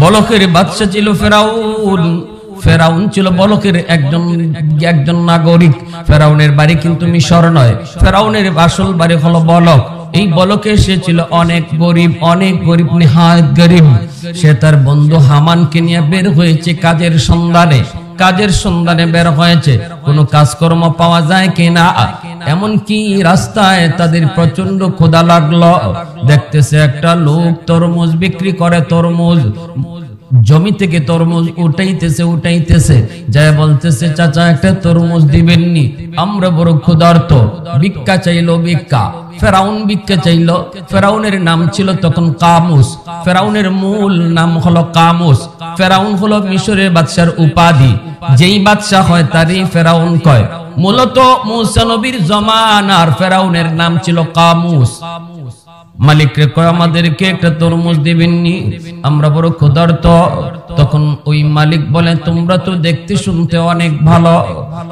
বলকের বাদশা ছিল ফেরাউন। ফেরাউন ছিল বলকের একজন নাগরিক। ফেরাউনের বাড়ি কিন্তু মিশর নয়, ফেরাউনের আসল বাড়ি হলো বলক। এই বলকে সে ছিল অনেক গরিব, নেহায়েত গরিব। সে তার বন্ধু হামানকে নিয়ে বের হয়েছে কাজের সন্ধানে বের হয়েছে। কোনো কাজকর্ম পাওয়া যায় কিনা, এমনকি রাস্তায় তাদের প্রচন্ড ক্ষুধা লাগলো। দেখতেছে একটা লোক তরমুজ বিক্রি করে, তরমুজ জমি থেকে তরমুজ উঠাইতেছে, যায় বলতেছে, চাচা একটা তরমুজ দিবেননি, আমরা বড় ক্ষুধার্ত। ভিক্ষা চাইলো, ভিক্ষা। ফেরাউন ভিক্ষা চাইলো। ফেরাউনের নাম ছিল তখন কামুস। ফেরাউনের মূল নাম হলো কামুস। ফেরাউন হলো মিশরের বাদশার উপাধি। যেই বাদশা হয় তারই ফেরাউন কয়। মূলত মুসা নবীর জমানার ফেরাউনের নাম ছিল কামুস। মালিক রে কয়, আমাদেরকে একটা তরমুজ দিবেননি, আমরা বড় ক্ষুধার্ত। তখন ওই মালিক বলে, তোমরা তো দেখতে শুনতে অনেক ভালো,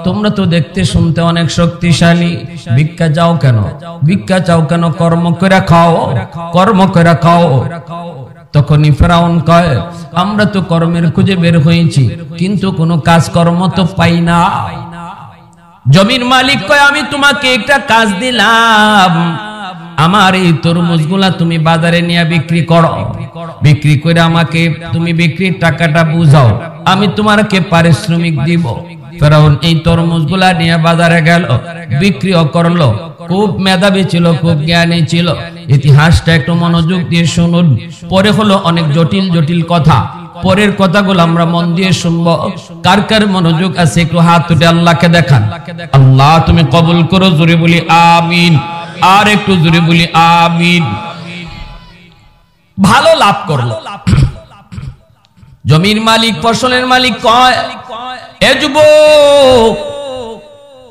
তোমরা তো দেখতে শুনতে অনেক শক্তিশালী, ভিক্ষা চাও কেন? কর্ম করে খাও। তখনই ফেরাউন কয়, আমরা তো কর্মের খুঁজে বের হয়েছি, কিন্তু কোনো কাজকর্ম তো পাই না। জমির মালিক কয়, আমি তোমাকে একটা কাজ দিলাম, আমার এই তরমুজগুলা তুমি বাজারে নিয়ে বিক্রি করো, বিক্রি করে আমাকে তুমি বিক্রির টাকাটা বুঝাও, আমি তোমাকে পারিশ্রমিক দিব। ফেরাউন এই তরমুজগুলা নিয়ে বাজারে গেল, বিক্রিও করলো। খুব মেধাবী ছিল, খুব জ্ঞানী ছিল। ইতিহাসটা একটু মনোযোগ দিয়ে শুনুন, পরে হলো অনেক জটিল কথা। পরের কথাগুলো আমরা মন দিয়ে শুনবো। কার কার মনোযোগ আছে একটু হাত তুলে আল্লাহকে দেখান। আল্লাহ তুমি কবুল করো, জোরে বলি আমিন। আর একটু জোরে বলি আমিন। ভালো লাভ করলো। জমির মালিক, ফসলের মালিক কয়, এ যুবক,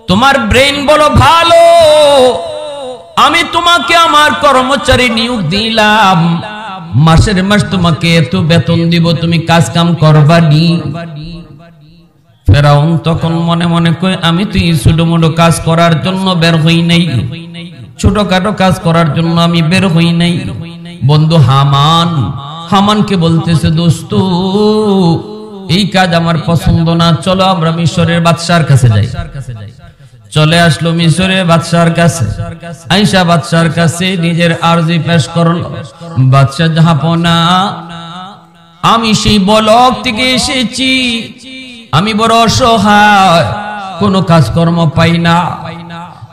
তোমার ব্রেন বলো ভালো, আমি তোমাকে আমার কর্মচারী নিয়োগ দিলাম, মাসের মাস তোমাকে এত বেতন দিব, তুমি কাজ কাম করবা নি। ফেরাউন তখন মনে মনে কয়, আমি তো ছোটমোটো কাজ করার জন্য বের হই নাই, ছোটখাটো কাজ করার জন্য আমি বের হই নাই। বন্ধু হামানকে বলতেছে, দোস্ত এই কাজ আমার পছন্দ না, চলো আমরা মিশরের বাদশার কাছে যাই। চলে আসলো মিশরের বাদশার কাছে। আয়েশা বাদশার কাছে নিজের আরজি পেশ করলো। বাদশা, জাহাপনা, আমি সেই বলক থেকে এসেছি, আমি বড় অসহায়, কোনো কাজকর্ম পাই না,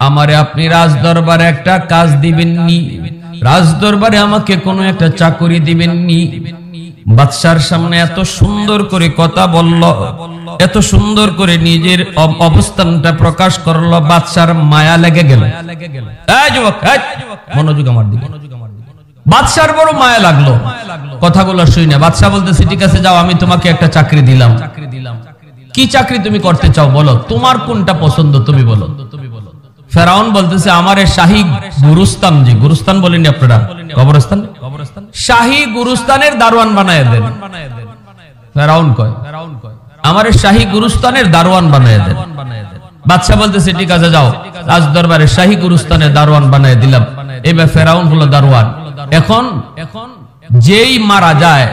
আমারে আপনি রাজ দরবারে একটা কাজ দিবেননি, রাজ দরবারে আমাকে কোনো একটা চাকরি দিবেননি। বাদশার সামনে এত সুন্দর করে কথা বলল, এত সুন্দর করে নিজের অবস্থানটা প্রকাশ করলো, বাদশার মায়া লেগে গেল। এই যুবক, মনোযোগ আমার দিকে। বাদশার বড় মায়া লাগলো কথাগুলো শুনে। বাদশা বলতেছে, ঠিক আছে যাও, আমি তোমাকে একটা চাকরি দিলাম। কি চাকরি তুমি করতে চাও বলো, তোমার কোনটা পছন্দ তুমি বলো। ফেরাউন বলতেছে, আমারে শাহী গুরুস্তান, যে গুরুস্তান বলেনি আপনারা, কবরস্থান, শাহী গুরুস্তানের দারোয়ান বানায় দেন। ফেরাউন কয়, আমারে শাহী গুরুস্তানের দারোয়ান বানায় দেন। বাদশা বলতেছে, ঠিক আছে যাও, রাজ দরবারে শাহী গুরুস্তানের দারোয়ান বানায় দিলাম। এবার ফেরাউন হলো দারোয়ান। এখন যেই মারা যায়,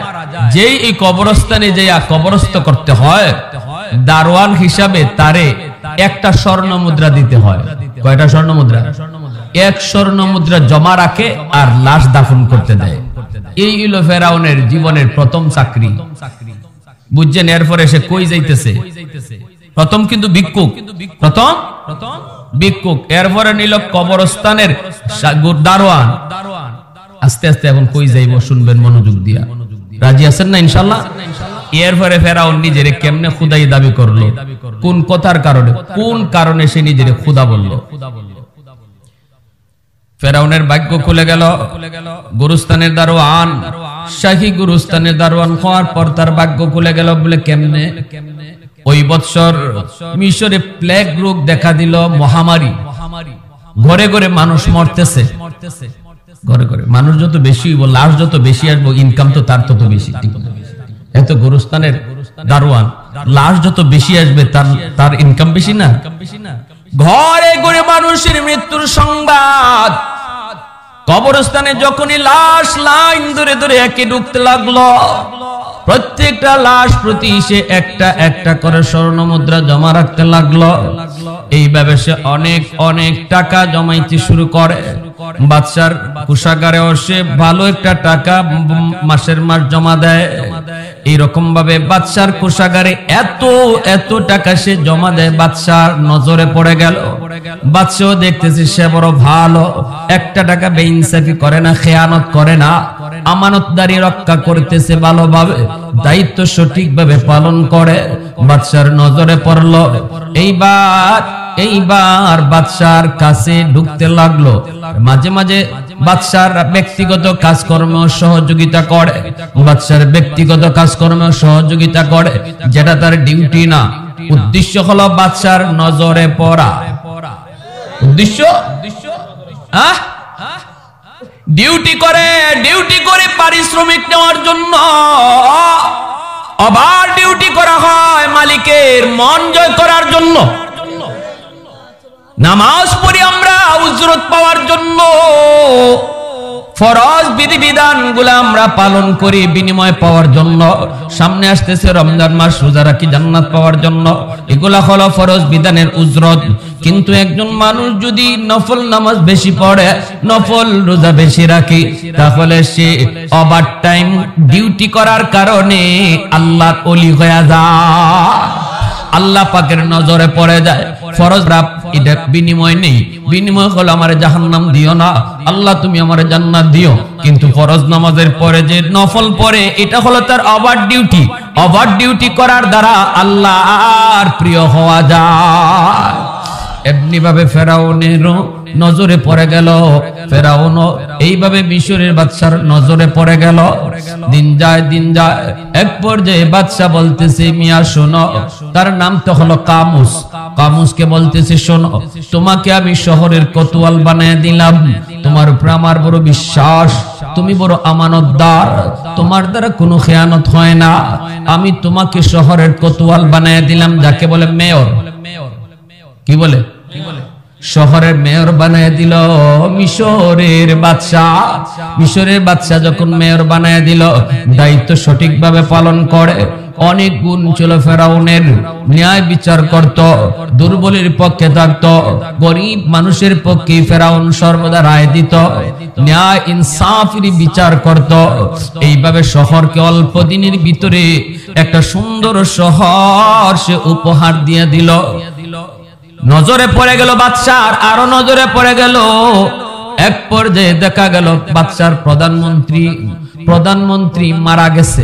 যেই এই কবরস্থানে যে কবরস্থ করতে হয়, দারোয়ান হিসাবে তারে একটা স্বর্ণ মুদ্রা দিতে হয়। কয়টা স্বর্ণ মুদ্রা? এক স্বর্ণ মুদ্রা জমা রাখে আর লাশ দাফন করতে দেয়। এই হলো ফেরাউনের জীবনের প্রথম চাকরি, বুঝছেন? এরপরে সে কই যাইতেছে? প্রথম কিন্তু ভিক্ষুক, প্রথম ভিক্ষুক, এরপরে নিল কবরস্থানের দারোয়ান। আস্তে আস্তে এখন কই যাইব শুনবেন মনোযোগ দিয়া। রাজি আছেন না ইনশাআল্লাহ? এরপরে ফেরাউন নিজেরে কেমনে খুদাই দাবি করলো, কোন কথার কারণে, কোন কারণে সে নিজেরে খুদা বলল। ফেরাউনের ভাগ্য খুলে গেল। গুরুস্তানের দারোয়ান, শাহী গুরুস্তানের দারোয়ান হওয়ার পর তার ভাগ্য খুলে গেল। বলে কেমনে? ওই বৎসর মিশরে প্লেগ রোগ দেখা দিল, মহামারী। ঘরে ঘরে মানুষ মরতেছে, ঘরে ঘরে মানুষ যত বেশি হইব, লাশ যত বেশি আসবো, ইনকাম তো তার তত বেশি। এত গুরুস্তানের দারোয়ান, লাশ যত বেশি আসবে তার ইনকাম বেশি না? ঘরে ঘরে মানুষের মৃত্যুর সংবাদ। কবরস্থানে যখনই লাশ লাইন ধরে ধরে একে ঢুকতে লাগলো, প্রত্যেকটা লাশ প্রতি সে একটা একটা করে স্বর্ণ মুদ্রা জমা রাখতে লাগলো। এইভাবে সে অনেক অনেক টাকা জমাইতে শুরু করে। বাদশার কোষাগারেও সে ভালো একটা টাকা মাসের মাস জমা দেয়। এইরকম ভাবে বাদশার কোষাগারে এত এত টাকা সে জমা দেয়, বাদশার নজরে পড়ে গেল। বাদশাও দেখতেছে সে বড় ভালো, একটা টাকা বেইনসাফি করে না, খেয়ানত করে না, আমানতদারি রক্ষা করতেছে ভালোভাবে, দায়িত্ব সঠিকভাবে পালন করে। বাদশার নজরে পড়লো। এইবার বাদশার কাছে ঢুকতে লাগলো। মাঝে মাঝে বাদশার ব্যক্তিগত কাজকর্মে সহযোগিতা করে, বাদশার ব্যক্তিগত কর্মে সহযোগিতা করে, যেটা তার ডিউটি না। উদ্দেশ্য হলো বাদশার নজরে পড়া। উদ্দেশ্য ডিউটি করে পারিশ্রমিক নেওয়ার জন্য। আবার ডিউটি করা হয় মালিকের মন জয় করার জন্য। নামাজ পড়ি আমরা উজরত পাওয়ার জন্য। ফরজ বিধিবিধান গুলা আমরা পালন করি বিনিময় পাওয়ার জন্য। সামনে আসতেছে রমজান মাস, রোজা রাখি জান্নাত পাওয়ার জন্য। এগুলা হলো ফরজ বিধানের উজরত। কিন্তু একজন মানুষ যদি নফল নামাজ বেশি পড়ে, নফল রোজা বেশি রাখে, তাহলে সে ওভার টাইম ডিউটি করার কারণে আল্লাহর ওলি হয়ে যায়, আল্লাহ পাকের নজরে পড়ে যায়। ফরজ এটা বিনিময় নেই। বিনিময় হলো আমার জাহান্নাম দিও না, আল্লাহ তুমি আমার জান্নাত দিও। কিন্তু ফরজ নামাজের পরে যে নফল পড়ে, এটা হলো তার ওভার ডিউটি। ওভার ডিউটি করার দ্বারা আল্লাহর প্রিয় হওয়া যায়। এমনি ভাবে ফেরাউনেরও নজরে পড়ে গেল। ফেরাউনও এইভাবে মিশরের বাদশার নজরে পড়ে গেল। দিন যায় এক পর্যায়ে বাদশা বলতেছে, মিয়া শোনো, তার নাম তো হলো কামুস। কামুসকে বলতেছে, শোনো, তোমাকে আমি শহরের কোতোয়াল বানিয়ে দিলাম, তোমার উপর আমার বড় বিশ্বাস, তুমি বড় আমানতদার, তোমার দ্বারা কোনো খেয়ানত হয় না। আমি তোমাকে শহরের কোতোয়াল বানিয়ে দিলাম, যাকে বলে মেয়র। কি বলে? শহরের মেয়র বানায় দিল মিশরের বাদশাহ। মিশরের বাদশাহ যখন মেয়র বানায় দিল, দায়িত্ব সঠিকভাবে পালন করে। অনেক গুণ ছিল ফেরাউনের। ন্যায় বিচার করত, দুর্বলের পক্ষে থাকত, গরিব মানুষের পক্ষে ফেরাউন সর্বদা রায় দিত, ন্যায় ইনসাফের বিচার করত। এইভাবে শহরকে অল্প দিনের ভিতরে একটা সুন্দর শহর সে উপহার দিয়ে দিল। নজরে পড়ে গেল বাদশার, আরো নজরে পড়ে গেল। এক পর্যায়ে দেখা গেল বাদশার প্রধানমন্ত্রী মারা গেছে।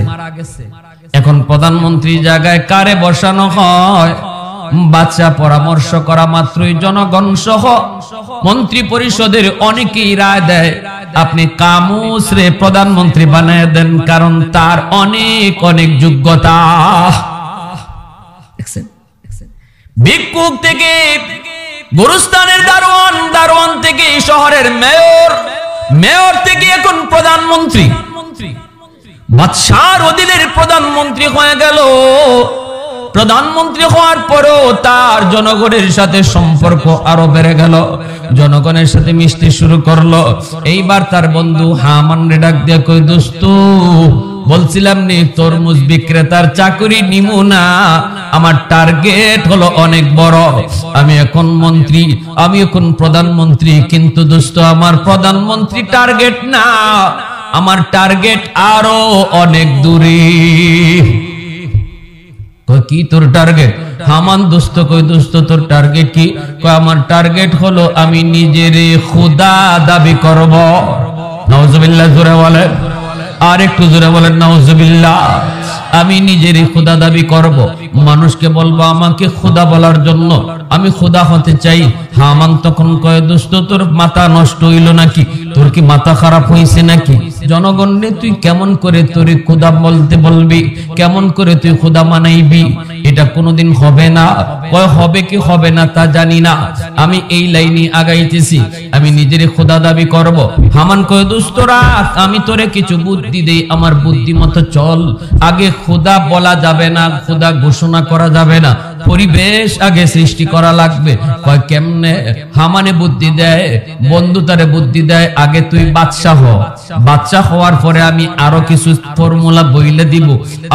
এখন প্রধানমন্ত্রী জায়গায় কারে বসানো হয়? বাদশা পরামর্শ করা মাত্রই জনগণ সহ মন্ত্রী পরিষদের অনেকেই রায় দেয়, আপনি কামুস রে প্রধানমন্ত্রী বানিয়ে দেন, কারণ তার অনেক অনেক যোগ্যতা। ভিক্ষুক থেকে গুরুস্থানের দারোয়ান থেকে শহরের মেয়র থেকে এখন প্রধানমন্ত্রী, বাদশার অধীনের প্রধানমন্ত্রী হয়ে গেল। প্রধানমন্ত্রী হওয়ার পরেও তার জনগণের সাথে সম্পর্ক আরো বেড়ে গেল, জনগণের সাথে মিশতে শুরু করলো। এইবার তার বন্ধু হামান রে ডাক দিয়ে কই, দোস্ত, বলছিলাম নি তরমুজ বিক্রেতার চাকরি নিমু না, আমার টার্গেট হলো অনেক বড়। আমি এখন মন্ত্রী, আমি এখন প্রধানমন্ত্রী, কিন্তু দোস্ত আমার প্রধানমন্ত্রী টার্গেট না, আমার টার্গেট আরো অনেক দূরে। কি তোর টার্গেট? হামান দোস্ত কই, দোস্ত তোর টার্গেট কি? আমার টার্গেট হলো আমি নিজের খোদা দাবি করব। নাউজুবিল্লাহ, জোরে বলেন, আর একটু জোরে বলেন নাউজুবিল্লাহ। আমি নিজের খোদা দাবি করব, মানুষকে বলবো আমাকে খোদা বলার জন্য, আমি খোদা হতে চাই। হামান তখন কয়, দোস্ত তোর মাথা নষ্ট হইল নাকি? তোর কি মাথা খারাপ হয়েছে নাকি? জনগণে তুই কেমন করে তোর খোদা বলতে বলবি, কেমন করে তুই খোদা মানাইবি? এটা কোনোদিন হবে না। কয় হবে কি হবে না তা জানি না, আমি এই লাইনে আগাইতেছি, আমি নিজের খোদা দাবি করব। হামান কয়, দোস্ত রাখ, আমি তোরে কিছু বুদ্ধি দেই, আমার বুদ্ধি মতো চল। আগে খোদা বলা যাবে না, খোদা ঘোষণা করা যাবে না, পরিবেশ আগে সৃষ্টি করা লাগবে। কয় কেমনে? হামানে বুদ্ধি দেয়, বন্ধু তারে বুদ্ধি দেয়, আগে তুই বাদশা হ, বাদশা হওয়ার পরে আমি আরো কিছু ফর্মুলা বইলে দিব,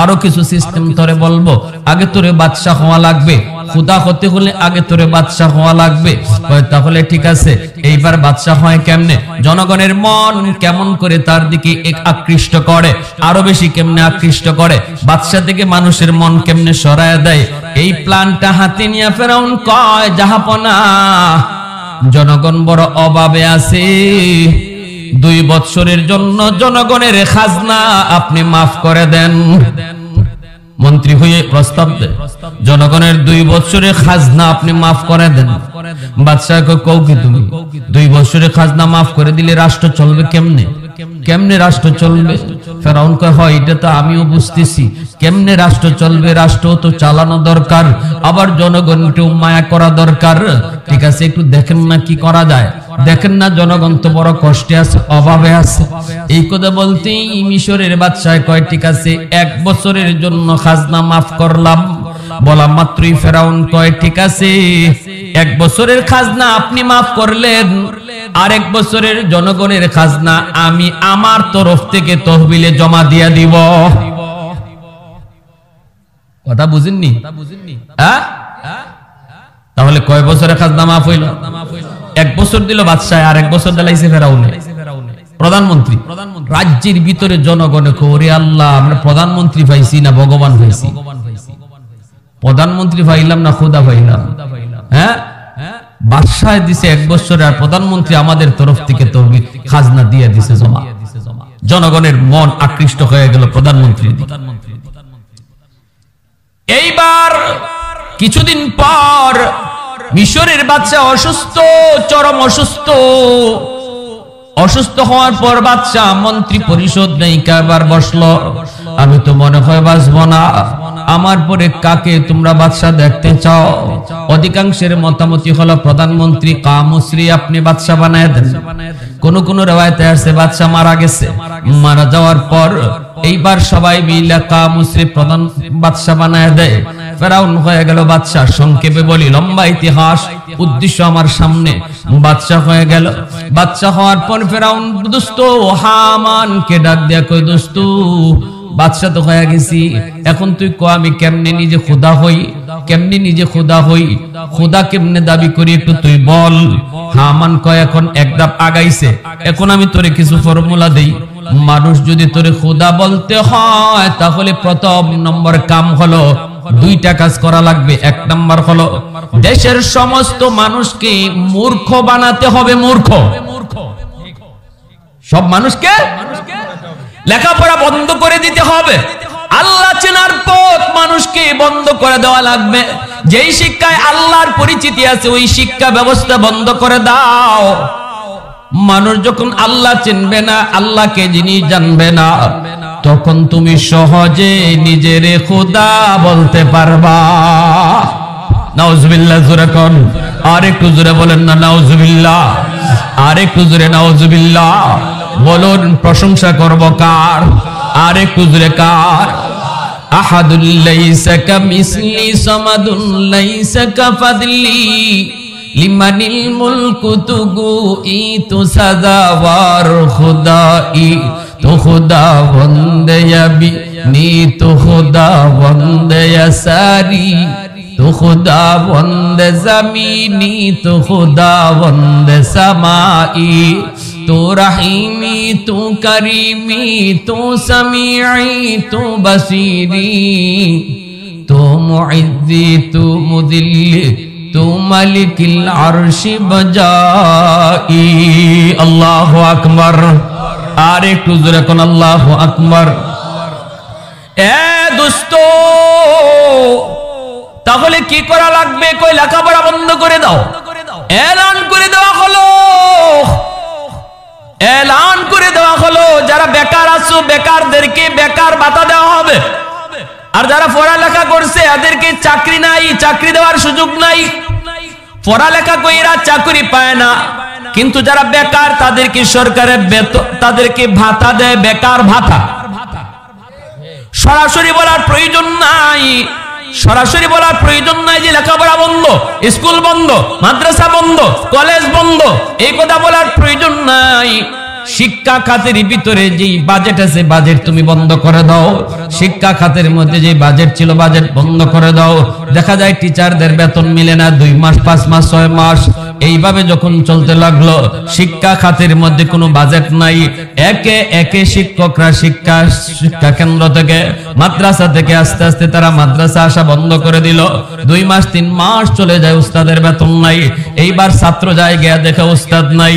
আরো কিছু সিস্টেম তোরে বলবো, আগে তোরে বাদশা হওয়া লাগবে, খুদা হতে হলে আগে তোরে বাদশা হওয়া লাগবে। তাহলে ঠিক আছে, এইবার বাদশা হয় কেমনে? জনগণের মন কেমন করে তার দিকে আকৃষ্ট করে, আরো বেশি কেমনে আকৃষ্ট করে, বাদশা থেকে মানুষের মন কেমনে সরায় দেয়, এই প্ল্যানটা হাতে নিয়ে ফেরাউন কয় জাহাপনা জনগণ বড় অভাবে আছে, 2 বছরের জন্য জনগণের খাজনা আপনি মাফ করে দেন। মন্ত্রী হয়ে প্রস্তাব দেয়, জনগণের 2 বছরের খাজনা আপনি মাফ করে দেন। বাদশাহ কও কি তুমি 2 বছরের খাজনা মাফ করে দিলে রাষ্ট্র চলবে কেমনে? কেমনে রাষ্ট্র চলবে? ফেরাউন কয় হয় এটা তো আমিও বুঝতেছি, কেমনে রাষ্ট্র চলবে, রাষ্ট্র তো চালানো দরকার, আবার জনগণকেও মায়া করা দরকার। ঠিক আছে, একটু দেখেন না কি করা যায়, দেখেন না জনগণ তো বড় কষ্টে আছে, অভাবে আছে। এই কথা বলতেই মিশরের বাদশাহ কয় ঠিক আছে 1 বছরের জন্য খাজনা মাফ করলাম। বলা মাত্রই ফেরাউন কয় ঠিক আছে 1 বছরের খাজনা আপনি মাফ করলেন, আর 1 বছরের জনগণের খাজনা আমি আমার তরফ থেকে তহবিলে জমা দিয়া দিব। কথা বুঝেননি? হ্যাঁ, তাহলে কয় বছরের খাজনা মাফ হইল? 1 বছর দিল বাদশাহ, আর 1 বছর দিলাইছে ফেরাউনে প্রধানমন্ত্রী। রাজ্যের ভিতরে জনগণে ওরে আল্লাহ আমরা প্রধানমন্ত্রী পাইছি না ভগবান পাইছি, প্রধানমন্ত্রী পাইলাম না খোদা পাইলাম। হ্যাঁ, বাদশাহ দিছে 1 বছর, আর প্রধানমন্ত্রী আমাদের তরফ থেকে তহবিল খাজনা দিয়ে দিছে জমা। জনগণের মন আকৃষ্ট হয়ে গেল প্রধানমন্ত্রীর দিকে। এইবার কিছুদিন পর মিশরের বাদশা অসুস্থ, চরম অসুস্থ। অসুস্থ হওয়ার পর বাদশাহ মন্ত্রী পরিষদ নেই কারবার বসলো, আমি তো মনে হয় বাঁচবো না, আমার পরে কাকে তোমরা বাদশা দেখতে চাও? অধিকাংশের মতামতি হলো প্রধানমন্ত্রী কামুসরি আপনি বাদশা বানায় দেন। কোন কোন রিওয়ায়েতে আছে বাদশা মারা গেছে, মারা যাওয়ার পর এইবার সবাই মিলে কামুসরি প্রধান বাদশা বানায় দেয়। ফেরাউন হয়ে গেল বাদশা। সংক্ষেপে বলি, লম্বা ইতিহাস, উদ্দেশ্য আমার সামনে। বাদশা হয়ে গেল। বাদশা হওয়ার পর ফেরাউন দোস্ত হামানকে ডাক দেয়া কই দোস্ত বাদশা তো হয়ে গেছি, এখন তুই কো আমি কেমনে নিজে খোদা হই, কেমনে নিজে খোদা হই, খোদা কেমনে দাবি করি একটু তুই বল। হামান কয় এখন এক ধাপ আগাইছে, এখন আমি তোরে কিছু ফর্মুলা দেই। মানুষ যদি তোরে খোদা বলতে হয় তাহলে প্রথম নম্বর কাম হলো 2টা কাজ করা লাগবে। 1 নম্বর হলো দেশের সমস্ত মানুষকে মূর্খ বানাতে হবে। মূর্খ, সব মানুষকে লেখাপড়া বন্ধ করে দিতে হবে। আল্লাহ চেনার পথ মানুষকে বন্ধ করে দেওয়া লাগবে। যেই শিক্ষায় আল্লাহর পরিচিতি আছে ওই শিক্ষা ব্যবস্থা বন্ধ করে দাও। মানুষ যখন আল্লাহ চিনবে না, আল্লাহকে যিনি জানবে না, তখন তুমি সহজে নিজের খোদা বলতে পারবা। নাউজুবিল্লাহ জোরে কোন, আর একটু জোরে বলেন না নাউজুবিল্লাহ, আর একটু জোরে নাউজুবিল্লাহ বলুন। প্রশংসা করব কার? আর একটু জোরে কার? আহাদুল লাইসা কামিসলি সামাদুন লাইসা কাফাদলি লিমানিল মুলকু তুগু ইতু সাদাওয়ার খুদাই তো খুদা বন্দেয়াবি নি তো খুদা বন্দেয়াসারি তো খুদা বন্দে জমিনি তো খুদা বন্দে সামাই তো রহিমি তো করিমি তো সমিঈ তো বসিরি তো মুইজ্জি তো মুদিল্লি তো মালিকিল আরশি বজাই। আল্লাহু আকবার। আর একটু জোরে কোন আল্লাহু আকবার। এ দোস্ত, তাহলে কি করা লাগবে? কই লেখাপড়া বন্ধ করে দাও। এলান করে দেওয়া হলো, এলান করে দেওয়া হলো যারা বেকার আছো বেকারদেরকে বেকার ভাতা দেওয়া হবে, আর যারা পড়ালেখা করছে এদেরকে চাকরি নাই, চাকরি দেওয়ার সুযোগ নাই। পড়ালেখা কইরা চাকরি পায় না, কিন্তু যারা বেকার তাদেরকে সরকারের বেতন, তাদেরকে ভাতা দেয়, বেকার ভাতা। সরাসরি বলার প্রয়োজন নাই, সরাসরি বলার প্রয়োজন নাই যে লেখাপড়া বন্ধ, স্কুল বন্ধ, মাদ্রাসা বন্ধ, কলেজ বন্ধ, এই কথা বলার প্রয়োজন নাই। শিক্ষা খাতের ভিতরে যে বাজেট আছে বাজেট তুমি বন্ধ করে দাও। শিক্ষা খাতের মধ্যে যে বাজেট ছিল বাজেট বন্ধ করে দাও। দেখা যায় টিচারদের বেতন মিলে না, 2 মাস 5 মাস 6 মাস এইভাবে যখন চলতে লাগলো, শিক্ষা খাতের মধ্যে কোনো বাজেট নাই। একে একে শিক্ষকরা শিক্ষা কেন্দ্র থেকে মাদ্রাসা থেকে আস্তে আস্তে তারা মাদ্রাসা আসা বন্ধ করে দিল। 2 মাস 3 মাস চলে যায়, উস্তাদের বেতন নাই। এইবার ছাত্র যায় গিয়ে দেখে উস্তাদ নাই।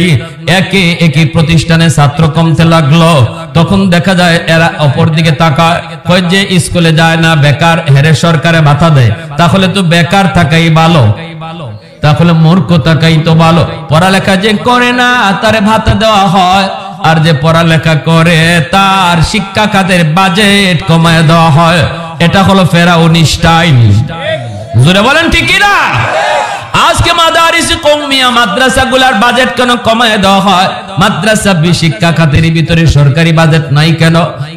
একে একে প্রতিষ্ঠানে ছাত্র কমতে লাগলো। তখন দেখা যায় এরা অপর দিকে তাকায়, কয় যে স্কুলে যায় না বেকার, হেরে সরকারে ভাতা দেয়, তাহলে তো বেকার থাকাই ভালো, তাহলে মূর্খ থাকাই তো ভালো। পড়ালেখা যে করে না তারে ভাতা দেওয়া হয়, আর যে পড়ালেখা করে তার শিক্ষা খাতের বাজেট কমায় দেওয়া হয়। এটা হলো ফেরাউনি স্টাইল। জোরে বলেন ঠিক কি না? আজকে মাদারিস কওমিয়া মাদ্রাসাগুলোর বাজেট কেন কমায় দেওয়া হয়? মাদ্রাসা শিক্ষা খাতের ভিতরে সরকারি বাজেট নাই কেন?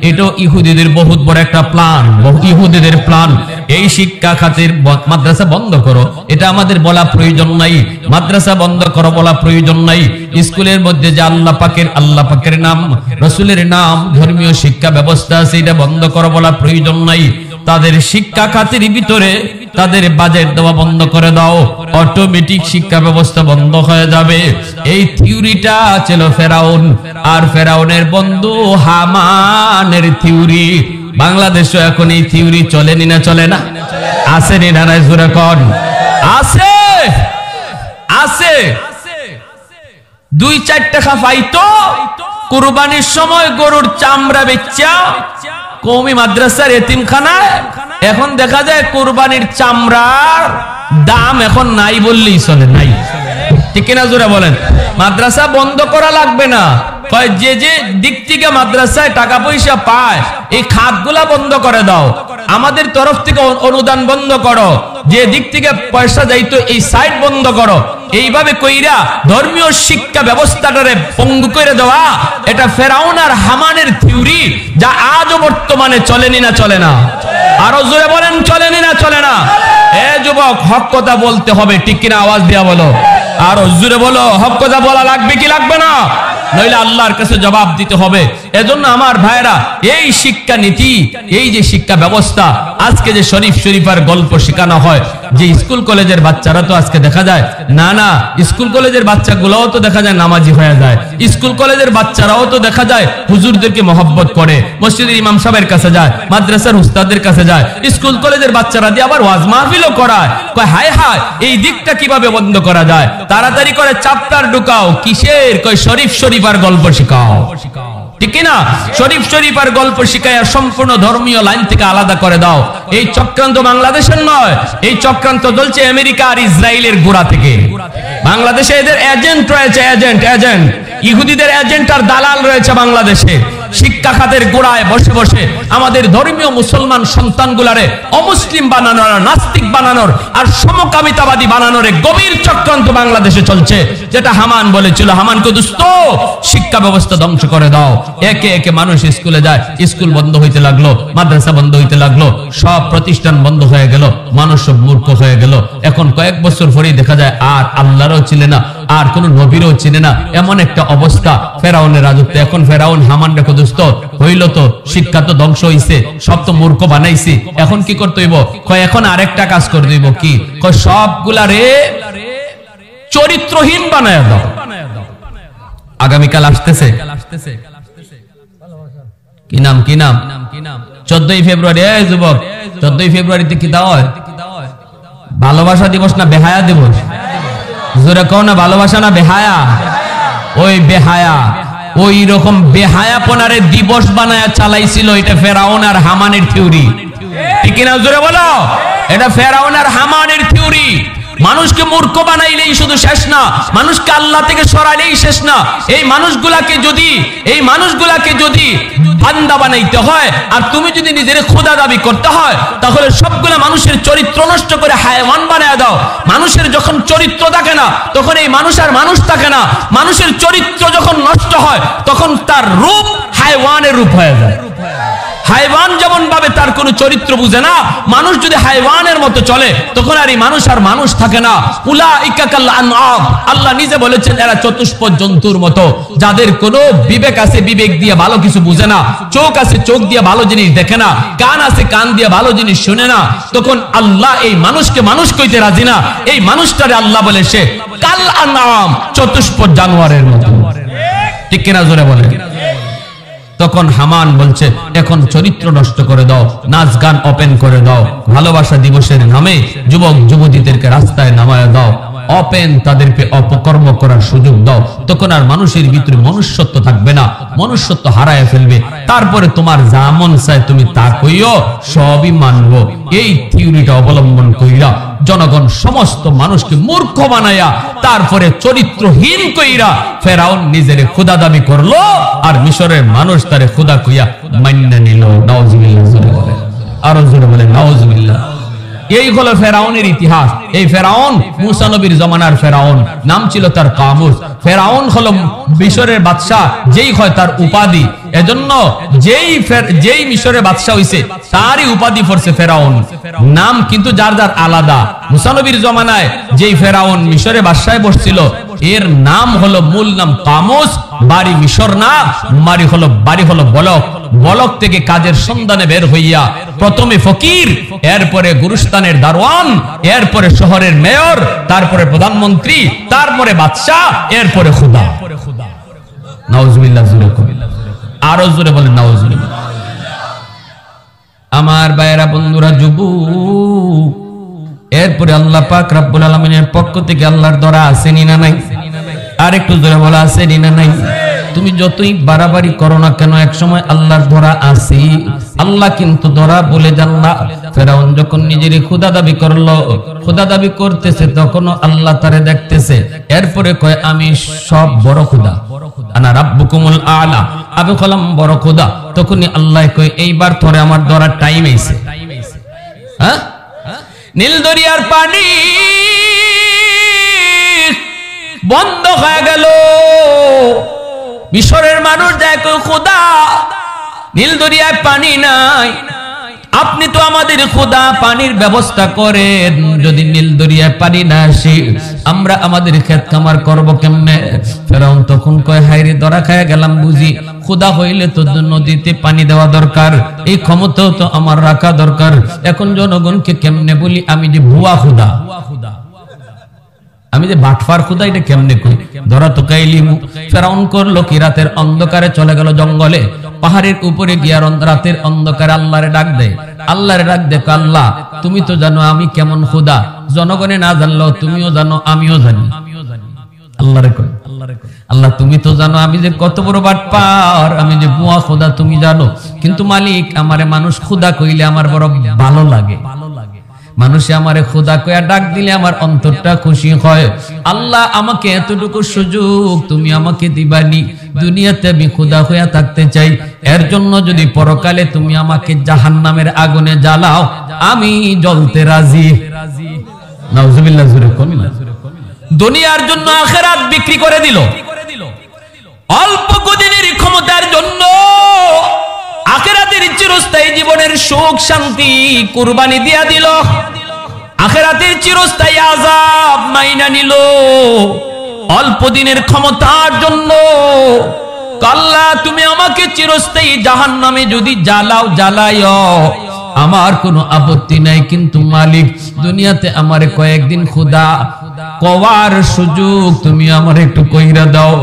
এটা ইহুদিদের বহুত বড় একটা প্ল্যান, ইহুদিদের প্ল্যান। এই শিক্ষা খাতের মাদ্রাসা বন্ধ করো, এটা আমাদের বলা প্রয়োজন নাই। মাদ্রাসা বন্ধ করো বলা প্রয়োজন নাই। স্কুলের মধ্যে যে আল্লাহ পাকের নাম, রাসূলের নাম, ধর্মীয় শিক্ষা ব্যবস্থা আছে, এটা বন্ধ করো বলা প্রয়োজন নাই। তাদের শিক্ষা খাতের ভিতরে তাদের বাজেট দেওয়া বন্ধ করে দাও, অটোমেটিক শিক্ষা ব্যবস্থা বন্ধ হয়ে যাবে। এই থিওরিটা ছিল ফেরাউন আর ফেরাউনের বন্ধু হামানের থিওরি। বাংলাদেশে এখন এই থিওরি চলেনি না চলে না? আছে নি না? জোরে কোন আছে? আছে। 2-4 টাকা পাইতো কুরবানির সময় গরুর চামড়া বেচা কওমি মাদ্রাসার এতিমখানায়। এখন দেখা যায় কুরবানির চামড়ার দাম এখন নাই বললেই চলে, নাই। ঠিক কিনা জোরে বলেন? মাদ্রাসা বন্ধ করা লাগবে না, কয় যে যে দিক থেকে মাদ্রাসায় টাকা পয়সা পায় এই খাতগুলা বন্ধ করে দাও, আমাদের তরফ থেকে অনুদান বন্ধ করো, যে দিক থেকে পয়সা যাইতো এই সাইড বন্ধ করো। এইভাবে কইরা ধর্মীয় শিক্ষা ব্যবস্থাটারে পঙ্গু করে দেওয়া, এটা ফেরাউন আর হামানের থিওরি, যা আজও বর্তমানে চলেনি না চলে না? আরো জোরে বলেন চলেনি না চলে না? এ যুবক, হক কথা বলতে হবে, ঠিক কিনা? আওয়াজ দিয়া বলো, আরো জোরে বলো। হক কথা বলা লাগবে কি লাগবে না? নইলে আল্লাহর কাছে জবাব দিতে হবে। এজন্য আমার ভাইরা, এই শিক্ষা নীতি, এই যে শিক্ষা ব্যবস্থা, আজকে যে শরীফার গল্প শেখানো হয়, যে স্কুল কলেজের বাচ্চারা তো আজকে দেখা যায় না, স্কুল কলেজের বাচ্চাগুলোও তো দেখা যায় নামাজি হয়ে যায়। স্কুল কলেজের বাচ্চারাও তো দেখা যায় হুজুরদেরকে মহব্বত করে, মসজিদের ইমাম সাহেবের কাছে যায়, মাদ্রাসার উস্তাদের কাছে যায়। স্কুল কলেজের বাচ্চারা দিয়ে আবার ওয়াজ মাহফিলও করায়। কয় হায় হায়, এই দিকটা কিভাবে বন্ধ করা যায়? তাড়াতাড়ি করে চাপ্টার ঢুকাও। কিসের? কয় শরীফার গল্প শিখাও। ঠিক না? শরীফার গল্প শিখায় সম্পূর্ণ ধর্মীয় লাইন থেকে আলাদা করে দাও। এই চক্রান্ত বাংলাদেশের নয়, এই চক্রান্ত চলছে আমেরিকা আর ইসরায়েলের গোড়া থেকে। বাংলাদেশে এদের এজেন্ট রয়েছে, এজেন্ট ইহুদিদের এজেন্ট আর দালাল রয়েছে বাংলাদেশে। শিক্ষা খাতের গোড়ায় বসে বসে আমাদের ধর্মীয় মুসলমান সন্তানগুলারে অমুসলিম বানানোর, নাস্তিক বানানোর আর সমকামিতাবাদী বানানোর গভীর চক্রান্ত বাংলাদেশে চলছে, যেটা হামান বলেছিল, হামানকে দোস্ত শিক্ষা ব্যবস্থা ধ্বংস করে দাও। একে একে মানুষ স্কুলে যায়, স্কুল বন্ধ হইতে লাগলো, মাদ্রাসা বন্ধ হইতে লাগলো, সব প্রতিষ্ঠান বন্ধ হয়ে গেল, মানুষ সব মূর্খ হয়ে গেল। এখন কয়েক বছর পরেই দেখা যায় আর আল্লাহরও চিনে না, আর কোন নবীরও চিনে না, এমন একটা অবস্থা ফেরাউনের রাজত্ব। এখন ফেরাউন হামান রেখো দোস্ত হইল তো, শিক্ষা তো ধ্বংস হইছে, সব তো মূর্খ বানাইছি, এখন কি করতে হইব? কয় এখন আরেকটা কাজ করে দিব। কি? কয় সবগুলারে চরিত্রহীন বানায় দাও। আগামীকাল আসতেছে, কি নাম 14ই ফেব্রুয়ারি। এই যুবক, 14ই ফেব্রুয়ারিতে কি দাও হয়? ভালোবাসা দিবস না বেহায়া দিবস? জোরে কও না, ভালোবাসা না বেহায়া? ওই বেহায়া, ওই রকম বেহায়াপনারে দিবস বানায়া চালাইছিল। এটা ফেরাউন আর হামানের থিওরি, ঠিক না? জোরে বলো, এটা ফেরাউন আর হামানের থিওরি। মানুষকে মূর্খ বানাইলেই শুধু শেষ না, মানুষকে আল্লাহ থেকে সরাইলেই শেষ না। এই মানুষগুলাকে যদি বান্দা বানাইতে হয়, আর তুমি যদি নিজের খোদা দাবি করতে হয়, তাহলে সবগুলা মানুষের চরিত্র নষ্ট করে হায়ওয়ান বানায় দাও। মানুষের যখন চরিত্র থাকে না, তখন এই মানুষ আর মানুষ থাকে না। মানুষের চরিত্র যখন নষ্ট হয়, তখন তার রূপ হায়ওয়ানের রূপ হয়ে যায়। হাইওয়ান যেমন ভাবে তার কোনো চরিত্র বুঝে না, মানুষ যদি হাইওয়ানের মতো চলে তখন আর এই মানুষ আর মানুষ থাকে না। উলাইকা কাল আনআম, আল্লাহ নিজে বলেছেন এরা চতুষ্পদ জন্তুর মতো, যাদের কোনো বিবেক আছে, বিবেক দিয়ে ভালো কিছু বুঝে না, চোখ আছে চোখ দিয়ে ভালো জিনিস দেখে না, কান আছে কান দিয়ে ভালো জিনিস শুনে না, তখন আল্লাহ এই মানুষকে মানুষ কইতে রাজি না। এই মানুষটারে আল্লাহ বলে সে কাল আনআম, চতুষ্পদ জানোয়ারের মতো। ঠিক কিনা জোরে বলে? তখন হামান বলছে এখন চরিত্র নষ্ট করে দাও, নাচ গান ওপেন করে দাও, ভালোবাসা দিবসের নামে যুবক যুবতীদেরকে রাস্তায় নামায় দাও, ওপেন তাদেরকে অপকর্ম করার সুযোগ দাও, তখন আর মানুষের ভিতরে মনুষ্যত্ব থাকবে না, মনুষ্যত্ব হারায় ফেলবে। তারপরে তোমার যা মন চায় তুমি তা কইও, সবই মানবো। এই থিওরিটা অবলম্বন কইরা জনগণ সমস্ত মানুষকে মূর্খ বানায়া তারপরে চরিত্রহীন কইরা ফেরাউন নিজের খোদা দাবি করলো, আর মিশরের মানুষ তারে খোদা কইয়া মান্য নিল। নাউজুবিল্লাহ জোরে বলে, আরো জোরে বলে নাউজুবিল্লাহ। এই হলো ফেরাউনের ইতিহাস। এই ফেরাউন মুসা নবীর জমানার ফেরাউন, নাম ছিল তার কামুস। ফেরাউন হলো মিশরের বাদশাহ, যেই হয় তার উপাধি। এজন্য যেই মিশরের বাদশাহ হইছে তারই উপাধি পড়ছে ফেরাউন, নাম কিন্তু যার যার আলাদা। মুসা নবীর জমানায় যেই ফেরাউন মিশরে বাদশায় বসছিল এর নাম হলো, মূল নাম কামুস, বাড়ি মিশর না, বাড়ি হলো বলক। বলক থেকে কাজের সন্ধানে বের হইয়া প্রথমে ফকির, এরপরে গুরুস্তানের দারোয়ান, এরপরে শহরের মেয়র, তারপরে প্রধানমন্ত্রী, তারপরে বাদশাহ, এরপরে খুদা। নাউজুবিল্লাহ জোরে কবিল্লাহ, আরো জোরে বলেন নাউজুবিল্লাহ। আমার ভাইয়েরা বন্ধুরা যুবক, এরপরে আল্লাহ পাক রব্বুল আলামিনের পক্ষ থেকে আল্লাহর দরা আসেনি না নাই? আর একটু জোরে বলা আসেনি না নাই? তুমি যতই বাড়াবাড়ি করো না কেন এক সময় আল্লাহর ধরা আসি। আল্লাহ কিন্তু ধরা বলে যান না। ফেরাউন যখন নিজেরই খোদা দাবি করলো, খোদা দাবি করতেছে, তখনও আল্লাহ তারে দেখতেছে। এরপরে কয় আমি সব বড় খোদা, আনা রাব্বুকুমুল আলা, আমি হলাম বড় খোদা। তখনই আল্লাহ কয় এইবার তোরে আমার ধরার টাইম আইছে। হ্যাঁ, নীল দরিয়ার পানি বন্ধ হয়ে গেল। মিশরের মানুষ দেখো খোদা, নীল দরিয়ায় পানি নাই, আপনি তো আমাদের খোদা, পানির ব্যবস্থা করেন। যদি নীল দরিয়ায় পানি না আসে আমরা আমাদের ক্ষেত খামার করব কেমনে? ফেরাউন তখন কয় হায়রে ধরা খায় গেলাম বুঝি, খোদা হইলে তো নদীতে পানি দেওয়া দরকার, এই ক্ষমতাও তো আমার রাখা দরকার। এখন জনগণকে কেমনে বলি আমি যে ভুয়া খোদা, আমি যে বাটফার খোদা, এটা কেমনে কই? ধরা তো কাইলিমু। ফেরাউন করলো কি, রাতের অন্ধকারে চলে গেল জঙ্গলে, পাহাড়ের উপরে গিয়া রাতের অন্ধকারে আল্লাহরে ডাক দেয়। আল্লাহরে ডাক দেখো, আল্লাহ তুমি তো জানো আমি কেমন খোদা, জনগণে না জানলেও তুমিও জানো আমিও জানি। আল্লাহরে কই, আল্লাহ তুমি তো জানো আমি যে কত বড় বাটপার, আমি যে বুয়া খোদা তুমি জানো, কিন্তু মালিক আমারে মানুষ খোদা কইলে আমার বড় ভালো লাগে, মানুষে আমারে খোদা কইয়া ডাক দিলে আমার অন্তরটা খুশি হয়। আল্লাহ আমাকে এতটুকু সুযোগ তুমি আমাকে দিবানি, দুনিয়াতে আমি খোদা হইয়া থাকতে চাই। এর জন্য যদি পরকালে তুমি আমাকে জাহান্নামের আগুনে জ্বালাও আমি জ্বলতে রাজি। নাউজুবিল্লাহ জোরে কমিলা। দুনিয়ার জন্য আখিরাত বিক্রি করে দিল, অল্প কদিনের ক্ষমতার জন্য আখিরাতের চিরস্থায়ী জীবনের সুখ শান্তি কুরবানি দিয়া দিল, আখিরাতের চিরস্থায়ী আযাব মাইনা নিল অল্প দিনের ক্ষমতার জন্য। আল্লাহ তুমি আমাকে চিরস্থায়ী জাহান্নামে যদি জ্বালাও জ্বালাইও আমার কোনো আপত্তি নাই, কিন্তু মালিক দুনিয়াতে আমারে কয়েকদিন খোদা কওয়ার সুযোগ তুমি আমার একটু কইরা দাও।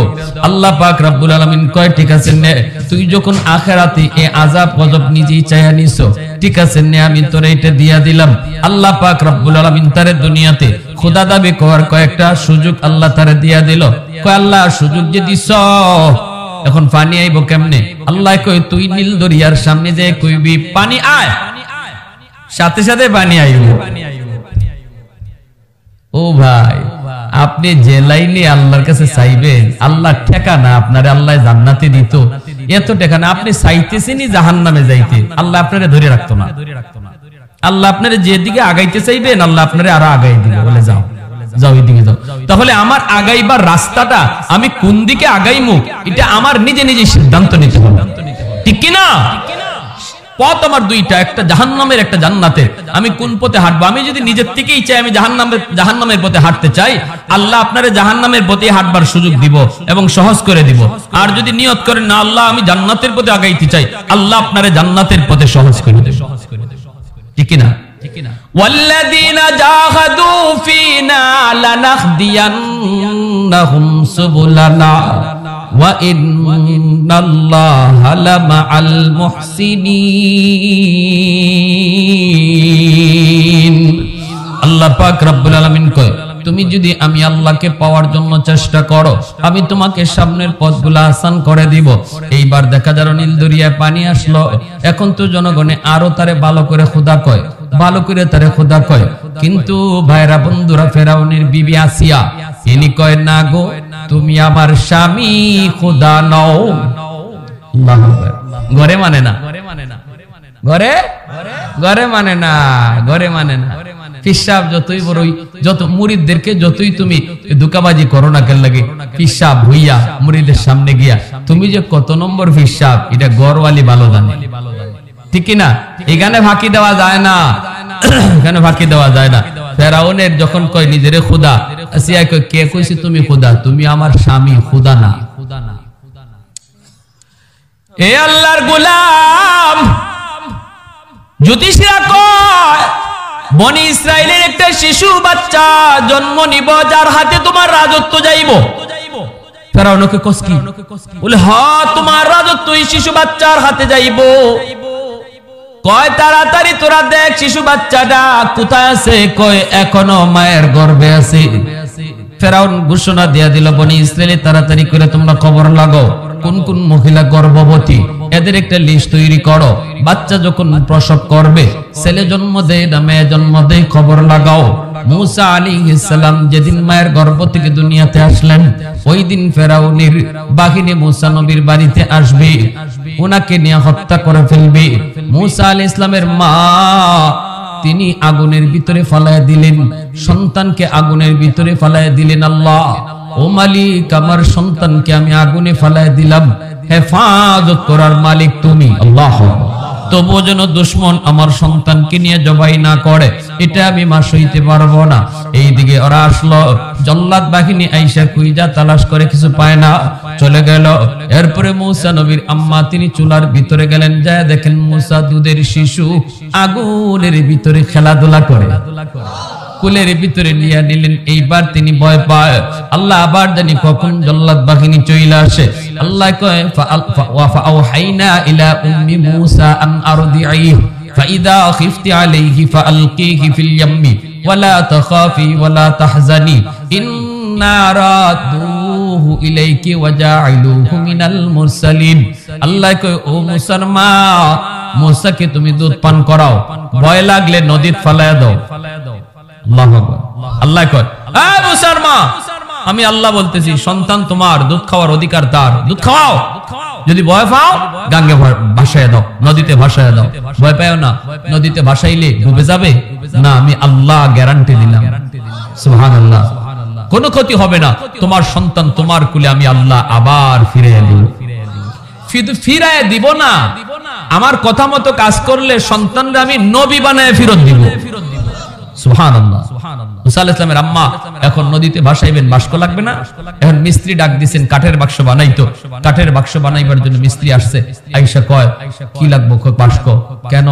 আল্লাহ পাক রব্বুল আলামিন কয় ঠিক আছে নে, তুই যখন আখিরাতে এই আযাব গজব নিজেই চাইয়া নিছো, ঠিক আছে নে আমি তোরে এটা দিয়া দিলাম। আল্লাহ পাক রব্বুল আলামিন তারে দুনিয়াতে খোদা দাবি করার কয়েকটা সুযোগ আল্লাহ তারে দিয়া দিল। কয় আল্লাহ সুযোগ যে দিছো, এখন পানি আইব কেমনে? আল্লাহ কয় তুই নীল দরিয়ার সামনে যে কইবি পানি আয়, সাথে সাথে পানি আইব। ও ভাই, আপনি যে লাইনে আল্লাহর কাছে চাইবেন, আল্লাহ ঠেকা না আপনারে, আল্লাহ জান্নাতে দিত, এত ঠেকা না। আপনি চাইতেছেনই জাহান্নামে যাইতে, আল্লাহ আপনারে ধরে রাখতো না। আল্লাহ আপনারে যেদিকে আগাইতে চাইবেন আল্লাহ আপনারে আরো আগাই দিবে, বলে যাও যাও এদিকে যাও। তাহলে আমার আগাইবার রাস্তাটা আমি কোন দিকে আগাইমু এটা আমার নিজে নিজে সিদ্ধান্ত নিতে হবে, ঠিক কিনা? পথ আমার দুইটা, একটা জাহান্নামের একটা জান্নাতের। আমি কোন পথে হাঁটবো? আমি যদি নিজের থেকেই চাই আমি জাহান্নামের পথে হাঁটতে চাই, আল্লাহ আপনারে জাহান্নামের পথে হাঁটবার সুযোগ দিব এবং সহজ করে দিব। আর যদি নিয়ত করেন না আল্লাহ আমি জান্নাতের পথে আগাইতে চাই, আল্লাহ আপনারে জান্নাতের পথে সহজ করে দেবে। ঠিক না? ওয়াল্লাযীনা জাহাদু ফীনা লানাহদিয়ান্নাহুম সুবুলানা ওয়া ইন্নাল্লাহা লামাআল মুহসিনিন। আল্লাহ পাক রব্বুল আলামিন কয়, তুমি যদি আমি আল্লাহকে পাওয়ার জন্য চেষ্টা করো, আমি তোমাকে সামনের পথগুলো আসান করে দিব। এইবার দেখা যার নীল দরিয়ায় পানি আসলো, এখন তো জনগণে আরো তারে ভালো করে খোদা কয়, ভালো করে তারে খোদা কয়। কিন্তু ভাইরা বন্ধুরা, ফেরাউনের বিবি আসিয়া ইনি কয় না গো, তুমি আমার স্বামী, খোদা নও। আল্লাহু আকবার। ঘরে মানে না, ঘরে ঘরে মানে না, ঘরে মানে না। পিসাব যতই বড়ই, যত মুরিদদেরকে যতই তুমি দুকাবাজি করো না কেন লাগে, পিসাব হইয়া মুরিদের সামনে গিয়া তুমি যে কত নম্বর পিসাব, এটা গড়ওয়ালি ভালো জানে। ঠিক কি না? এখানে ফাঁকি দেওয়া যায় না, এখানে ফাঁকি দেওয়া যায় না। ফেরাউনের যখন কয় নিজেরে খোদা, আসিয়া কয় কে কইছে তুমি খোদা? তুমি আমার স্বামী, খোদা না। এ আল্লাহর গোলাম, জ্যোতিষীরা কয় বনি ইসরাইলের একটা শিশু বাচ্চা জন্ম নিব, যার হাতে তোমার রাজত্ব যাইব। ফেরাউনকে কস কি? বলে হ্যাঁ, তোমার রাজত্ব এই শিশু বাচ্চার হাতে যাইব। কয় তাড়াতাড়ি তোরা দেখ শিশু বাচ্চাটা কোথায় আছে। কয় এখনো মায়ের গর্ভে আছে। ফেরাউন ঘোষণা দিয়া দিল, বনি ইসরাইলে তাড়াতাড়ি করে তোমরা খবর লাগাও কোন কোন মহিলা গর্ভবতী, এদের একটা লিস্ট তৈরি করো। বাচ্চা যখন প্রসব করবে, ছেলে জন্ম দেয় না মেয়ে জন্ম দেয়, খবর লাগাও। মুসা আলাইহিস সালাম যেদিন মায়ের গর্ভ থেকে দুনিয়াতে আসলেন, ওই দিন ফেরাউনের বাহিনী মুসা নবীর বাড়িতে আসবে, ওনাকে নিয়ে হত্যা করে ফেলবে। মুসা আলাইহিস সালামের মা তিনি আগুনের ভিতরে ফালায়া দিলেন, সন্তানকে আগুনের ভিতরে ফালায়া দিলেন। আল্লাহ, ও মালিক, আমার সন্তানকে আমি আগুনে ফালায়া দিলাম, হেফাজত করার মালিক তুমি। আল্লাহ, তবুও যেন দুশমন আমার সন্তানকে নিয়ে জবাই না করে, এটা আমি মাস হইতে পারবো না। এইদিকে ওরা আসলো, জল্লাদ বাহিনী আইসা কুইজা তালাশ করে কিছু পায় না, চলে গেল। এরপরে মুসা নবীর আম্মা তিনি চুলার ভিতরে গেলেন, যায় দেখেন মুসা দুধের শিশু আগুনের ভিতরে খেলাধুলা করে, কুলের ভিতরে নিয়ে নিলেন। এইবার তিনি ভয় পায়, আল্লাহ আবার জানি কখন জল্লাদ বাহিনী চলে আসে। আল্লাহ কয় ফাআওহাইনা ইলা উম্মি মুসা আন আরদিহি ফাইদা খিফতি আলাইহি ফাআলকিহি ফিল ইয়াম্মি ওয়ালা তাখাফি ওয়ালা তাহজানি ইন্না রাদুহু ইলাইকি ওয়া জাইলুহু মিনাল মুরসালিন। আল্লাহ কয় ও মুসার মা, মুসাকে তুমি দুধ পান করাও, ভয় লাগলে নদীত ফালায়া দাও। আল্লাহু আকবার। আল্লাহ কয় এ মুসার মা, আমি আল্লাহ বলতেছি, সন্তান তোমার, দুধ খাওয়ার অধিকার তার, দুধ খাওয়াও। যদি ভয় পাও গাঙ্গে ভাসায় দাও, নদীতে ভাসায় দাও। ভয় পাও না, নদীতে ভাসাইলে ডুবে যাবে না, আমি আল্লাহ গ্যারান্টি দিলাম। সুবহানাল্লাহ। কোনো ক্ষতি হবে না, তোমার সন্তান তোমার কুলে আমি আল্লাহ আবার ফিরিয়ে দেব। ফিরায় দিব না, আমার কথা মতো কাজ করলে সন্তানরা আমি নবী বানায় ফেরত দিব। সুবহানাল্লাহ। মুসা আলাইহিস সালামের আম্মা এখন নদীতে ভাসাইবেন, বাস্ক লাগবে না? এখন মিস্ত্রি ডাক দিবেন, কাঠের বাক্স বানাইতো। কাঠের বাক্স বানাইবার জন্য মিস্ত্রি আসছে। আয়েশা কয় কি লাগবে? কয় বাস্ক। কেন?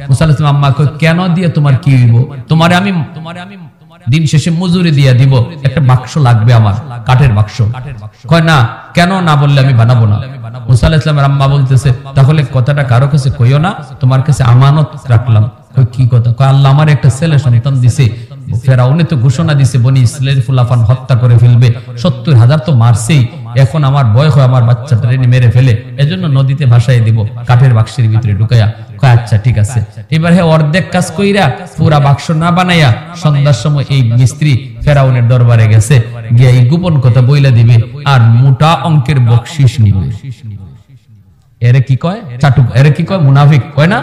মুসা আলাইহিস সালাম আম্মা কয় কেন দিয়ে তোমার কি হইব? তোমারে আমি দিন শেষে মজুরি দিয়া দিব, একটা বাক্স লাগবে আমার, কাঠের বাক্স। কয় না, কেন না বললে আমি বানাবো না। মুসা আলাইহিস সালামের আম্মা বলতেছে তাহলে কথাটা কারো কাছে কইও না, তোমার কাছে আমানত রাখলাম। কয় কি কথা? কয় আল্লাহ আমার একটা ছেলে সন্তান দিছে, ফেরাউনে তো ঘোষণা দিছে বনি ইসরাইলের ফুলাফান হত্যা করে ফেলবে, 70,000 তো মারছেই, এখন আমার ভয় হয় আমার বাচ্চাটা মেরে ফেলে, এজন্য নদীতে ভাসাই দিব কাঠের বাক্সের ভিতরে ঢুকাইয়া। কয় আচ্ছা ঠিক আছে। এবার হে অর্ধেক কাজ কইরা পুরা বাক্স না বানাইয়া সন্ধ্যার সময় এই মিস্ত্রি ফেরাউনের দরবারে গেছে, গিয়ে এই গোপন কথা বইলা দিবে আর মোটা অঙ্কের বকশিশ নিবে। এরে কি কয়? চাটুক। এরে কি কয়? মুনাফিক কয় না?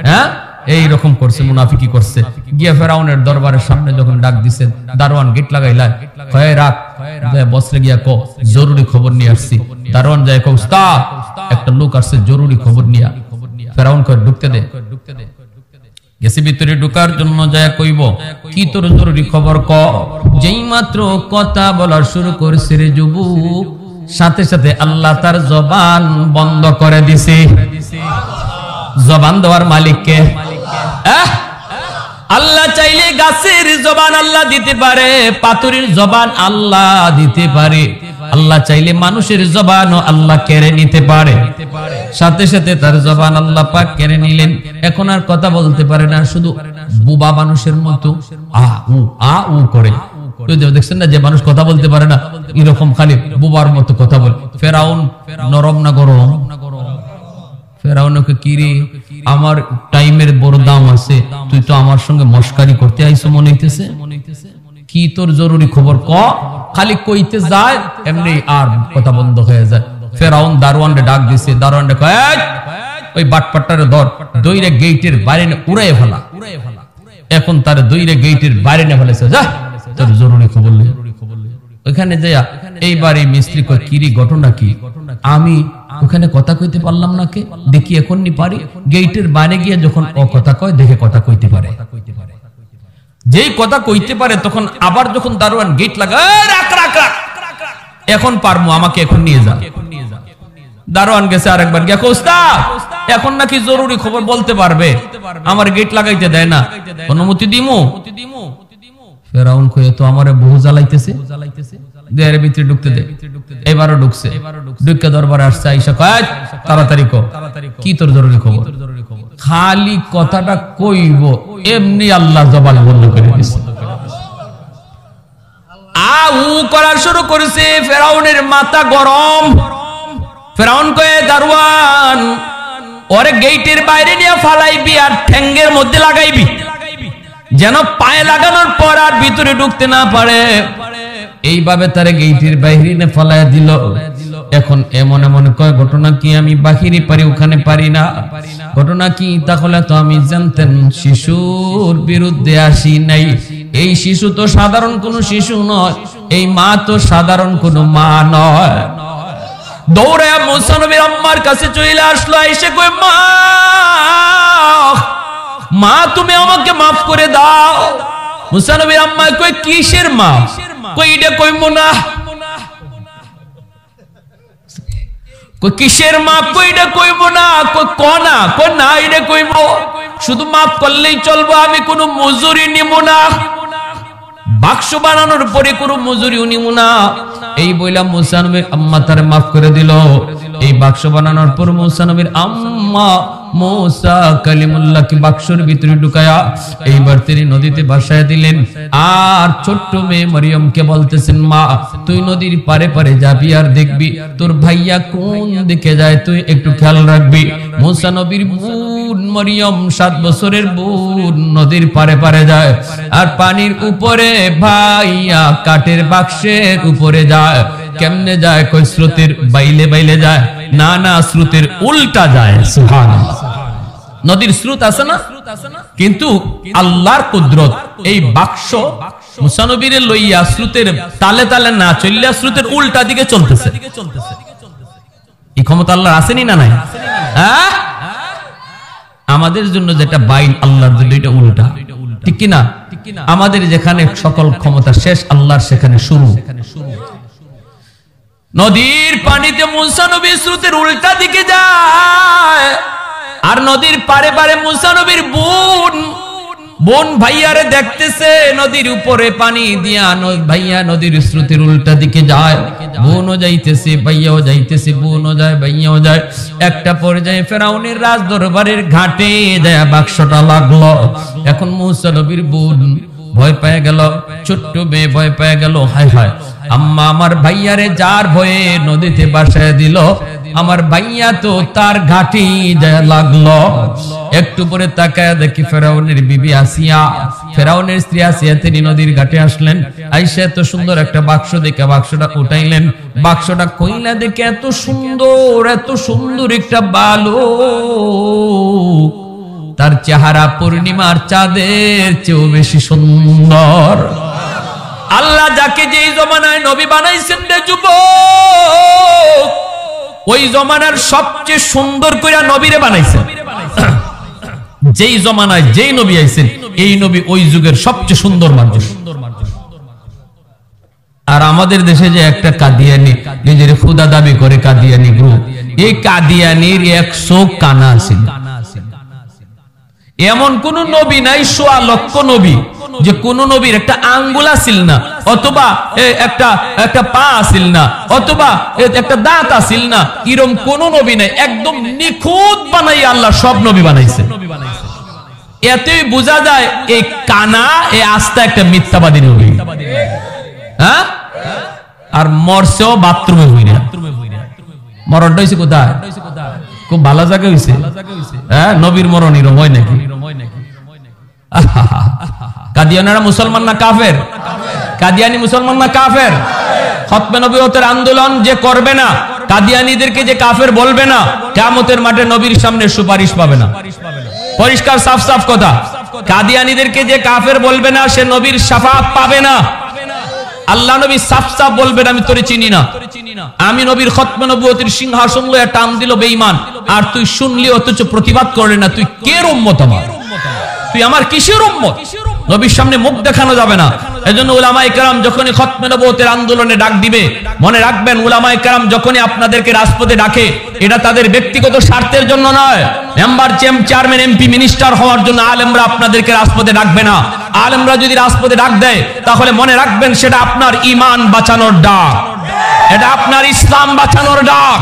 হ্যাঁ, এই রকম করছে, মুনাফিকি করছে। গিয়ে ফেরাউনের দরবারের সামনে যখন ডাক দিছেন, দারোয়ান গেট লাগাইলা, কয় রাখ, বসরে গিয়া কো জরুরি খবর নিয়ে আসছি। দারোয়ান যায় কয় উস্তাদ একটা লোক আসছে জরুরি খবর নিয়া। ফেরাউন কয় ঢুকতে দে। গেছে ভিতরে ঢুকার জন্য যায় কইব কি তোর জরুরি খবর ক। যেই মাত্র কথা বলা শুরু করছে রে যুবক, সাথে সাথে আল্লাহ তার জবান বন্ধ করে দিছে। জবান দেওয়ার মালিককে আল্লাহ চাইলে গাছের জবান আল্লাহ দিতে পারে, পাথরের জবান আল্লাহ দিতে পারে, আল্লাহ চাইলে মানুষের জবানও আল্লাহ কেড়ে নিতে পারে। সাথে সাথে তার জবান আল্লাহ পাক কেড়ে নিলেন। এখন আর কথা বলতে পারে না, শুধু বুবা মানুষের মতো আ উ করে। দেখছেন না যে মানুষ কথা বলতে পারে না, এরকম খালি বুবার মতো কথা বলে। ফেরাউন নরম না গরম? ফেরাউনকে কি রে, আমার টাইমের বড় দাম আছে, তুই তো আমার সঙ্গে মস্কারি করতে আইছো মনে হইতেছে। কি তোর জরুরি খবর ক। খালি কইতে যায় এমনি আর কথা বন্ধ হয়ে যায়। ফেরাউন দারোয়ানকে ডাক দিছে, দারোয়ানকে কয় ওই বাটপাট্টারে ধর, দইরে গেটের বাইরে উড়াইয়ে ফেলা। এখন তার দইরে গেটের বাইরে না ফেলেছে, যা তোর জরুরি খবর নেই। ওইখানে যাইয়া এইবারে মিস্ত্রি কয় কি রে ঘটনা কি? আমি ওখানে কথা কইতে পারলাম না, কে দেখি এখন নি পারি। গেটের বাইরে গিয়ে যখন ও কথা কয় দেখে কথা কইতে পারে। যেই কথা কইতে পারে তখন আবার যখন দারোয়ান গেট লাগায় রাখ রাখ রাখ, এখন পারমু, আমাকে এখন নিয়ে যা। দারোয়ান গেছে আরেকবার গিয়া ওস্তাদ এখন নাকি জরুরি খবর বলতে পারবে, আমার গেট লাগাইতে দেয় না, অনুমতি দিমু? ফেরাউন কয়ে তো আমারে বহু জ্বালাইতেছে, দেহের ভিতরে ঢুকতে দে। এবারও ঢুকছে, ঢুকে দরবারে আসছে, আইসা কয় তাড়াতাড়ি কো কি তোর জরুরি খবর। খালি কথাটা কইব এমনি আল্লাহ জবান বন্ধ করে দিছে। উ করার শুরু করেছে। ফেরাউনের মাথা গরম। ফেরাউন কয়ে দারোয়ান ওরে গেটের বাইরে নিয়ে ফালাইবি আর ঠ্যাঙ্গের মধ্যে লাগাইবি, যেন পায়ে লাগানোর পর আর ভিতরে ঢুকতে না পারে। এইভাবে তারে গেটের বাইরে নিয়ে ফালাই দিল। এখন এমন এমন কয় ঘটনা কি আমি বাহিরে পারি ওখানে পারি না? ঘটনা কি? তাহলে তো আমি জানতেন শিশুর বিরুদ্ধে আসি নাই। এই শিশু তো সাধারণ কোন শিশু নয়, এই মা তো সাধারণ কোন মা নয়। দৌড়ে মুসা নবীর আম্মার কাছে চলে আসলো, এসে কই মা, মা তুমি আমাকে মাফ করে দাও। মুসা নবীর আম্মা কই কিসের মা? কই এটা কইমু না। কই কিসের মা? কই এটা কইমু না। কই ক না। কই না এটা কইমু, শুধু মাফ করলেই চলবো, আমি কোনো মজুরি নিব না, বাক্স বানানোর পরে কোনো মজুরিও নিব না। এই বইলা মুসা নবীর আম্মা তারে মাফ করে দিল। এই বাক্স বানানোর পর মুসা নবীর আম্মা মুসা কালিমুল্লাহকে বাক্সের ভিতরে ঢুকায়া এইবার তিনি নদীতে ভাসায় দিলেন। আর ছোট্ট মেয়ে মরিয়মকে বলতেছেন, মা তুই নদীর পারে পারে যাবি আর দেখবি তোর ভাইয়া কোন দিকে যায়, তুই একটু খেয়াল রাখবি। মুসা নবীর বোন মরিয়ম 7 বছরের বোন নদীর পারে পারে যায়, আর পানির উপরে ভাইয়া কাঠের বাক্সের উপরে যায়। কেমনে যায়? কই স্রোতের বাইলে বাইলে যায় না, না স্রোতের উল্টা যায়। সুবহানাল্লাহ। নদীর স্রোত আছে না, কিন্তু আল্লাহর কুদরত এই বাক্স মুসা নবীরে লইয়া স্রোতের তালে তালে না চললে স্রোতের উল্টা দিকে চলতেছে। এই ক্ষমতা আল্লাহর আসেনি না নাই? হ্যাঁ, আমাদের জন্য যেটা বাইন আল্লাহর জন্য এটা উল্টা, ঠিক কি না? আমাদের যেখানে সকল ক্ষমতা শেষ, আল্লাহর সেখানে শুরু। নদীর পানিতে মুসা নবী স্রোতের উল্টা দিকে যায়, আর নদীর পারে পারে মুসা নবীর বোন ভাইয়ারে দেখতেছে নদীর উপরে পানি দিয়া। ভাইয়া নদীর স্রোতের উল্টা দিকে যায়, বোনও যাইতেছে, ভাইয়াও যাইতেছে, বোনও যায়, ভাইয়াও যায়। একটা পর্যায়ে ফেরাউনের রাজ দরবারের ঘাটে যায় বাক্সটা লাগলো। এখন মুসা নবীর বোন ভয় পেয়ে গেল, ছোট্ট মেয়ে ভয় পেয়ে গেল। হায় হায়, আম্মা আমার ভাইয়ারে যার ভয়ে নদীতে ভাসায় দিল, আমার ভাইয়া তো তার ঘাটি যায় লাগলো। একটু পরে তাকায় দেখি ফেরাউনের বিবি আসিয়া, ফেরাউনের স্ত্রী আসিয়া তিনি নদীর ঘাটে আসলেন। আইসা এত সুন্দর একটা বাক্স দেখে বাক্সটা উঠাইলেন। বাক্সটা কইলা দেখে এত সুন্দর একটা বালক, তার চেহারা পূর্ণিমার চাঁদের চেয়েও বেশি সুন্দর। আল্লাহ যাকে যেই জমানায় নবী বানাইছেন রে যুবক, ওই জমানার সবচেয়ে সুন্দর কইরা নবীরে বানাইছেন। যেই জমানায় যেই নবী আইছেন এই নবী ওই যুগের সবচেয়ে সুন্দর মানুষ। আর আমাদের দেশে যে একটা কাদিয়ানি নিজের খুদা দাবি করে কাদিয়ানি গ্রুপ, এই কাদিয়ানির 100 কানা আছে। এমন কোন নবী নাই, 100 লক্ষ নবী, যে কোন নবীর একটা আঙ্গুল আছিল না, অথবা একটা পা আছিল না, অথবা একটা দাঁত আছিল না, এরকম কোন নবী নাই। একদম নিখুঁত বানাই আল্লাহ সব নবী বানাইছে। এতই বোঝা যায় এই কানা এই আস্থা একটা মিথ্যাবাদী নবী। হ্যাঁ, আর মরছেও বাথরুমে হইরা। মরণটা হইছে কোথায়? খুব ভালো জায়গা হইছে। হ্যাঁ, নবীর মরণ এরকম হয় নাকি? কাদিয়ানিরা মুসলমান না কাফের? কাদিয়ানি মুসলমান না কাফের? খতমে নবুয়তের আন্দোলন যে করবে না, কাদিয়ানিদেরকে যে কাফের বলবে না, কিয়ামতের মাঠে নবীর সামনে সুপারিশ পাবে না। পরিষ্কার সাফ সাফ কথা। কাদিয়ানিদেরকে যে কাফের বলবে না, সে নবীর শাফাআত পাবে না। আল্লাহ নবী সাফ সাফ বলবেন, আমি তোরে চিনি না। আমি নবীর খতমে নবুয়তের সিংহাসন লয়ে টান দিল বেঈমান, আর তুই শুনলি অথচ প্রতিবাদ করলি না। তুই কে উম্মত আমার? তুই আমার কিসের উম্মত? নবীর সামনে মুখ দেখানো যাবে না। এজন্য উলামায়ে কেরাম যখনই খতমে নবুয়তের আন্দোলনে ডাক দিবে, মনে রাখবেন, উলামায়ে কেরাম যখনই আপনাদেরকে রাজপথে ডাকে, এটা তাদের ব্যক্তিগত স্বার্থের জন্য নয়। মেম্বার, চেয়ারম্যান, এমপি, মিনিস্টার হওয়ার জন্য আলেমরা আপনাদেরকে রাজপথে ডাকবে না। আলেমরা যদি রাজপথে ডাক দেয়, তাহলে মনে রাখবেন সেটা আপনার ঈমান বাঁচানোর ডাক, এটা আপনার ইসলাম বাঁচানোর ডাক।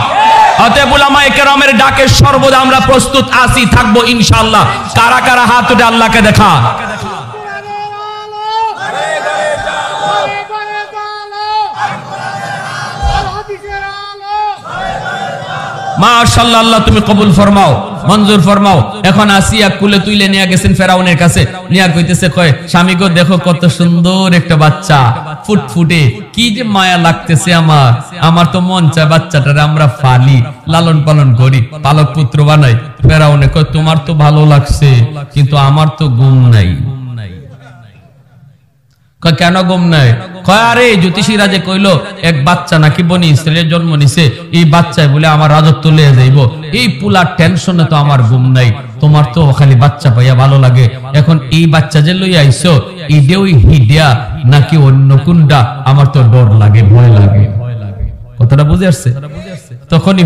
অতএব উলামায়ে কেরামের ডাকে সর্বদা আমরা প্রস্তুত আছি, থাকবো ইনশাআল্লাহ। কারা কারা হাত উঠে আল্লাহকে দেখা? মাশাআল্লাহ, আল্লাহ তুমি কবুল ফরমাও, মঞ্জুর ফরমাও। এখন আসিয়া কুলে তুইলে নিয়ে গেছেন ফেরাউনের কাছে, নিয়া কইতেছে, কয় স্বামী গো, দেখো কত সুন্দর একটা বাচ্চা, ফুটফুটে, কি যে মায়া লাগতেছে আমার। আমার তো মন চায় বাচ্চাটারে আমরা ফালি, লালন পালন করি, পালক পুত্র বানাই। ফেরাউনে কয়, তোমার তো ভালো লাগছে, কিন্তু আমার তো ঘুম নাই। কেন ঘুম নাই? কয়, আরে জ্যোতিষীরা যে কইলো এক বাচ্চা নাকি বনি ইসরাইলের জন্ম নিছে, এই বাচ্চায় বলে আমার রাজত্ব লয়ে যাইব, এই পুলার টেনশনে তো আমার ঘুম নাই। তোমার তো খালি বাচ্চা পাইয়া ভালো লাগে, এখন এই বাচ্চা যে লইয়া আইছো, ইডে ওই হিডিয়া নাকি অন্য কোনটা, আমার তো ডর লাগে, ভয় লাগে। কথাটা বুঝে আসছে? তখনই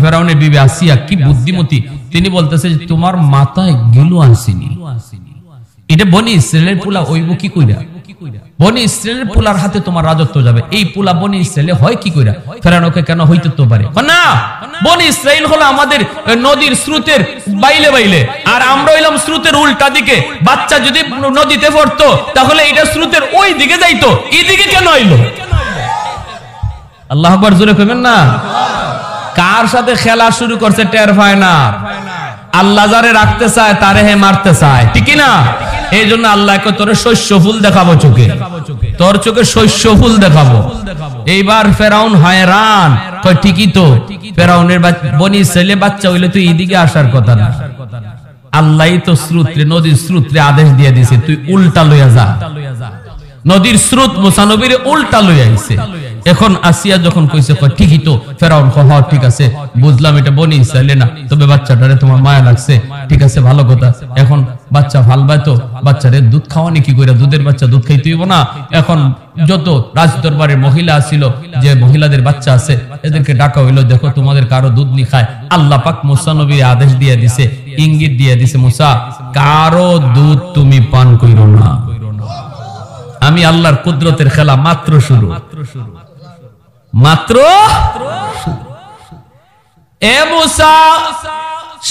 ফেরাউনের বিবি আসিয়া কি বুদ্ধিমতী, তিনি বলতেছে, তোমার মাথায় গিলু আনছিনি, এটা বনি ইসরাইলের পুলা ওইব কি কইরা? বনি ইসরাইলের পুলার হাতে তোমার রাজত্ব যাবে, এই পুলা বনি ইসরাইলে হয় কি কইরা? ফেরাউনকে কেন হইতে তো পারে না। বনি ইসরাইল হলো আমাদের নদীর স্রোতের বাইলে বাইলে, আর আমরা হইলাম স্রোতের উল্টা দিকে। বাচ্চা যদি নদীতে পড়তো, তাহলে এটা স্রোতের ওই দিকে যাইতো, এই দিকে কেন আইলো? আল্লাহু আকবার জোরে কইবেন না? কার সাথে খেলা শুরু করছে টের পায় না। আল্লাহ যারে রাখতে চায় তারে হে মারতে চায়, ঠিক না? এই জন্য আল্লাহকে তোর শস্য ফুল দেখাবো চোখে, তোর চোখে শস্য ফুল দেখাবো। এইবার ফেরাউন হয়রান, কয় ঠিকই তো, ফেরাউনের বনি ইসরাইলের বাচ্চা হইলে তো এইদিকে আসার কথা না। আল্লাহই তো স্রোতে, নদীর স্রোতে আদেশ দিয়ে দিছে, তুই উল্টা লইয়া যা। নদীর স্রোত মুসা নবীর উল্টা লইয়া আইছে। এখন আসিয়া যখন কইছে, কয় ঠিকই তো, ফেরাউন কয়, হ্যাঁ ঠিক আছে, বুঝলাম এটা বনি ইসরাইলে না, তবে বাচ্চাটারে তোমার মায়া লাগছে, ঠিক আছে, ভালো কথা। এখন বাচ্চা ফালবাই তো, বাচ্চারে দুধ খাওয়ানি কি কইরা? দুধের বাচ্চা দুধ খাইতে হইব না? এখন যত রাজদরবারের মহিলা ছিল, যে মহিলাদের বাচ্চা আছে, এদেরকে ডাকা হইলো, দেখো তোমাদের কারো দুধ নি খায়। আল্লাহ পাক মুসা নবীর আদেশ দিয়ে দিছে, ইঙ্গিত দিয়ে দিছে, মুসা কারো দুধ তুমি পান কইরো না। আমি আল্লাহর কুদরতের খেলা মাত্র শুরু, মাত্র। এ মুসা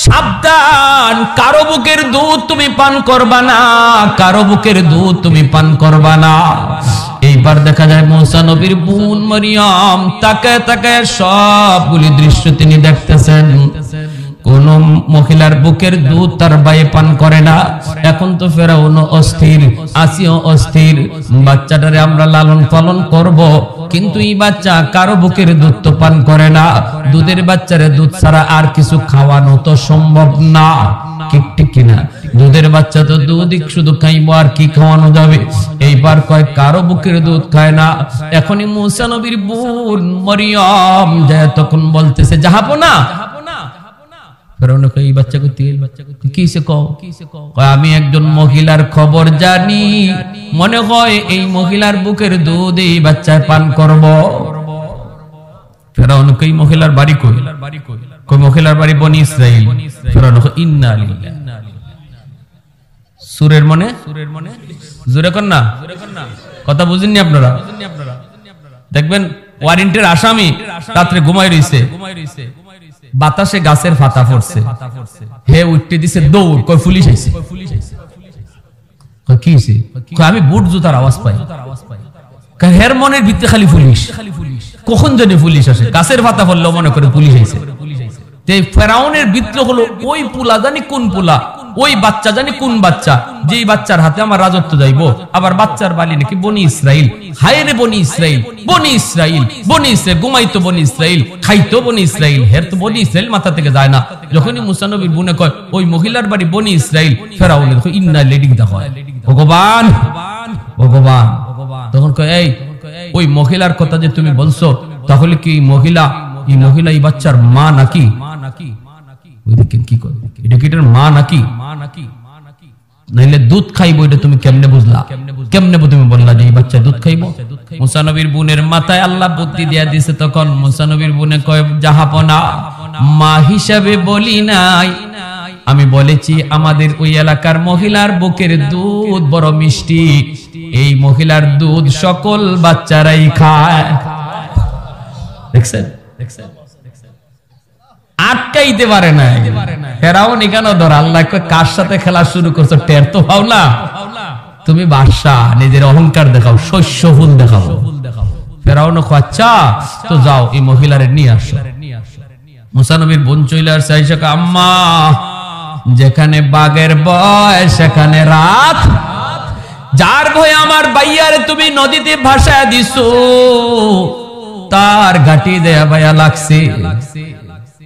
সাবধান, কারো বুকের দুধ তুমি পান করবা না, কারো বুকের দুধ তুমি পান করবা না। এইবার দেখা যায় মুসা নবীর বোন মরিয়ম তাকায় তাকায় সবগুলি দৃশ্য তিনি দেখতেছেন। কোন মহিলার বুকের দুধ তার ভাই পান করে না। এখন তো ফেরাউন অস্থির, আসিও অস্থির, বাচ্চাটারে আমরা লালন পালন করব, কিন্তু এই বাচ্চা কারো বুকের দুধ তো পান করে না। দুধের বাচ্চারে দুধ ছাড়া আর কিছু খাওয়ানো তো সম্ভব না, ঠিক কিনা? দুধের বাচ্চা তো দুধ শুধু খাইব, আর কি খাওয়ানো যাবে? এইবার কয় কারো বুকের দুধ খায় না। এখনই মুসা নবীর বোন মরিয়ম যায় তখন বলতেছে, যাহাবো না। ফেরাউন কয় এই বাচ্চা কইতে কিসে কও? কয় আমি একজন মহিলার খবর জানি, মনে হয় এই মহিলার বুকের দুধ এই বাচ্চায় পান করব। ফেরাউন কই মহিলার বাড়ি কই? কই মহিলার বাড়ি বনি ইসরাইল। ফেরাউন কয় ইন্না লিল্লাহ। সুরের মনে জোরে কর না, কথা বুঝেননি আপনারা? দেখবেন ওয়ারেন্টের আসামি রাত্রে ঘুমাই রইছে, বাতাসে গাছের পাতা পড়ছে, হে উঠতে দিছে দৌড়, কই পুলিশ আইছে। কই কি হইছে? কই আমি বুট জুতার আওয়াজ পাই। কই হের মনের ভিতরে খালি পুলিশ, কখন জানি পুলিশ আসে, গাছের পাতা পড়লো মনে করে পুলিশ আইছে। যে ফেরাউনের ভিতরে হলো ওই পুলা জানি কোন পুলা, ওই বাচ্চা জানি কোন বাচ্চা, যেই বাচ্চার হাতে আমার রাজত্ব যাইবো। আবার বাচ্চার বালি নাকি বনি ইসরাইল। হায় রে বনি ইসরাইল, বনি ইসরাইল, বনি ইসরাইল, ঘুমাইতো বনি ইসরাইল, খাইতো বনি ইসরাইল, হের তো বনি ইসরাইল মাথা থেকে যায় না। যখনই মুসা নবীর বোনে কয় ওই মহিলার বাড়ি বনি ইসরাইল, ফেরাউনের কয় ইন্না লেডিং দা হয় ভগবান ভগবান। তখন কয় এই ওই মহিলার কথা যে তুমি বলছো, তাহলে কি এই মহিলা এই বাচ্চার মা নাকি? ওই দেখেন কি করে, এটা কি এটার মা নাকি? নাইলে দুধ খাইবো, এটা তুমি কেমনে বুঝলা? কেমনে তুমি বললা যে এই বাচ্চা দুধ খাইবো? মুসা নবীর বোনের মাথায় আল্লাহ বুদ্ধি দিয়া দিছে। তখন মুসা নবীর বোনে কয় জাহাপনা, মা হিসাবে বলি নাই, আমি বলেছি আমাদের ওই এলাকার মহিলার বুকের দুধ বড় মিষ্টি, এই মহিলার দুধ সকল বাচ্চারাই খায়। দেখছেন আটকাইতে পারে না। ফেরাউন এখানে ধর আল্লাহ কার সাথে খেলা শুরু করছো টের তো পাও না। তুমি বাদশাহ, নিজের অহংকার দেখাও, শস্য ফুল দেখাও। ফেরাউন আচ্ছা তো যাও এই মহিলারে নিয়ে আসো। মুসা নবীর বোন চলে আসছে, আইসা আম্মা যেখানে বাঘের ভয় সেখানে রাত, যার ভয় আমার বাইয়ারে তুমি নদীতে ভাসায় দিছো, তার ঘাটি দেয়া ভাইয়া লাগছে।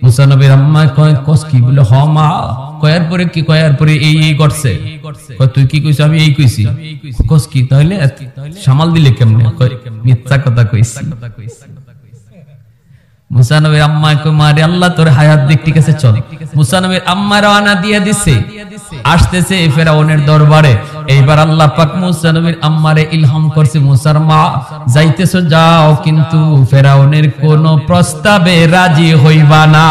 মুসা নবীর আম্মা কয় কস কি বলে হ মা, কয়ার পরে কি, কয়ার পরে এই করছে। কয় তুই কি কইছ? আমি এই কইছি। কস কি তাহলে সামাল দিলে কেমনে? কয় মিথ্যা কথা কইছি। মুসা নবীর আম্মা কয় মারে আল্লাহ তোর হায়াত দিক, ঠিক আছে চল। মুসা নবীর আম্মা রওনা দিয়ে দিছে, আসতেছে ফেরাউনের দরবারে। এইবার আল্লাহ পাক মুসা নবীর আম্মারে ইলহাম করছে, মুসার মা যাইতেছো যাও, কিন্তু ফেরাউনের কোন প্রস্তাবে রাজি হইবা না।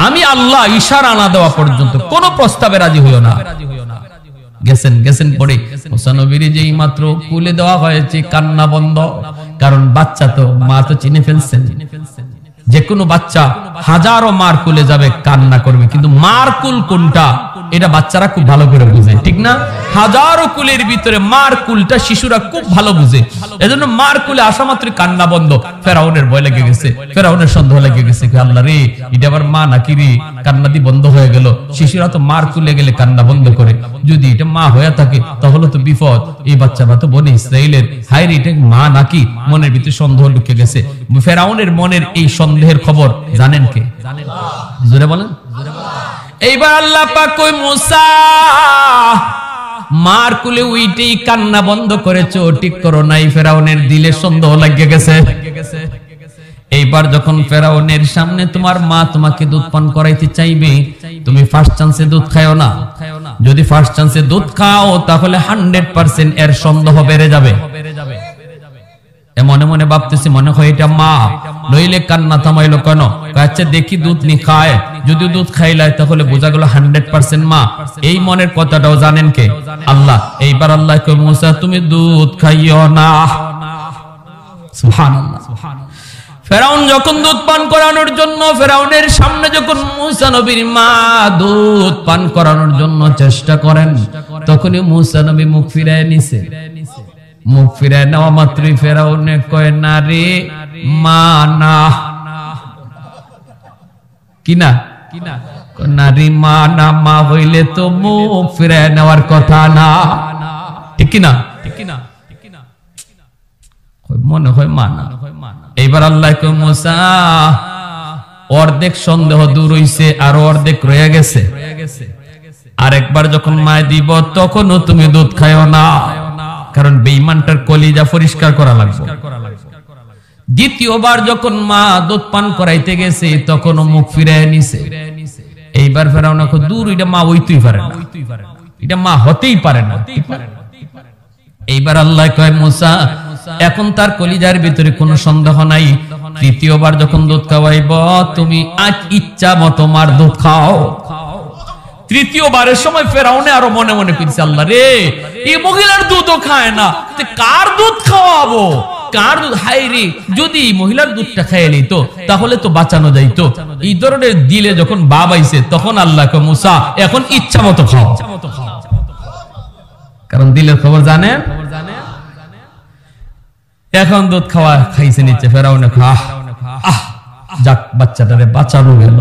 আমি আল্লাহ ইশারা না দেওয়া পর্যন্ত কোন প্রস্তাবে রাজি হইও না। গেছেন পরে মুসা নবীর যেই মাত্র কুলে দেওয়া হয়েছে, কান্না বন্ধ। কারণ বাচ্চা তো, মা তো চিনে ফেলছেন। যে কোনো বাচ্চা হাজারো মার কুলে যাবে, কান্না করবে, কিন্তু মার কুল কোনটা এটা বাচ্চারা খুব ভালো করে বুঝে, ঠিক না? হাজারো কুলের ভিতরে মার কুলটা শিশুরা খুব ভালো বুঝে। এজন্য মার কুলে আসা মাত্র কান্না বন্ধ। ফেরাউনের ভয় লেগে গেছে, ফেরাউনের সন্দেহ লেগে গেছে, আল্লাহ রে এটা আবার মা নাকি রে, কান্নাদি বন্ধ হয়ে গেল। শিশুরা তো মার কুলে গেলে কান্না বন্ধ করে, যদি এটা মা হয়ে থাকে তাহলে তো বিপদ। এই বাচ্চাটা তো বনি ইসরাইলের, হায় রে এটা মা নাকি? মনের ভিতরে সন্দেহ ঢুকে গেছে। ফেরাউনের মনের এই সন্দেহের খবর জানেন কে? জোরে বলেন। এইবার আল্লাহ পাক কই মুসা মার কুলে উইটেই কান্না বন্ধ করেছো, ঠিক করো নাই। ফেরাউনের দিলে সন্দেহ লাগিয়ে গেছে। এইবার যখন ফেরাউনের সামনে তোমার মা তোমাকে দুধ পান করাইতে চাইবে, তুমি ফার্স্ট চান্সে দুধ খাও না। যদি ফার্স্ট চান্সে দুধ খাও তাহলে 100% এর সন্দেহ বেড়ে যাবে। মনে মনে ভাবতেছি মনে হয় এটা মা, নইলে কান্না থামাইলো কেন? আচ্ছা দেখি দুধ নি খায়, যদি দুধ খাইলাই তাহলে বোঝা গেল 100% মা। এই মনের কথাটাও জানেন কে? আল্লাহ। এইবার আল্লাহ কই মুসা তুমি দুধ খাইও না। সুবহানাল্লাহ। ফেরাউন যখন দুধ পান করানোর জন্য, ফেরাউনের সামনে যখন মুসা নবীর মা দুধ পান করানোর জন্য চেষ্টা করেন, তখনই মুসা নবী মুখ ফিরায় নিছে। মুখ ফিরায় নেওয়া মাত্রই ফেরাউনে কয় না রে মা না, কি না নারী মা না, মা হইলে তো মুখ ফিরায় নেওয়ার কথা না, ঠিক না? মনে হয় মা না। এইবার আল্লাহ কয় মুসা অর্ধেক সন্দেহ দূর হইছে, আর অর্ধেক রয়ে গেছে। আরেকবার যখন মায় দিব তখনও তুমি দুধ খাও না, কারণ বেঈমানটার কলিজা পরিষ্কার করা লাগবে। দ্বিতীয়বার যখন মা দুধ পান করাইতে গেছে তখন মুখ ফিরায় নিছে। এইবার ফেরাউন দূর, এটা মা হইতেই পারে না, এটা মা হতেই পারে না। এইবার আল্লাহ কয় মুসা এখন তার কলিজার ভিতরে কোনো সন্দেহ নাই, তৃতীয়বার যখন দুধ খাওয়াইব তুমি আজ ইচ্ছা মতো মার দুধ খাও। তৃতীয়বারের সময় ফেরাউনে আরো মনে মনে কইছে আল্লাহ রে, এই মহিলার দুধও খায় না, কার দুধ খাওয়াবো, কার দুধ? হাই রে, যদি মহিলার দুধটা খাইয়ে নিত তাহলে তো বাঁচানো যাইতো। এই ধরনের দিলে যখন বাপ আইছে তখন আল্লাহ কয় মুসা এখন ইচ্ছা মতো খাও, কারণ দিলের খবর জানে। এখন দুধ খাওয়া খাইছে নিচ্ছে ফেরাউনে, যাক বাচ্চাটারে বাঁচানো গেল।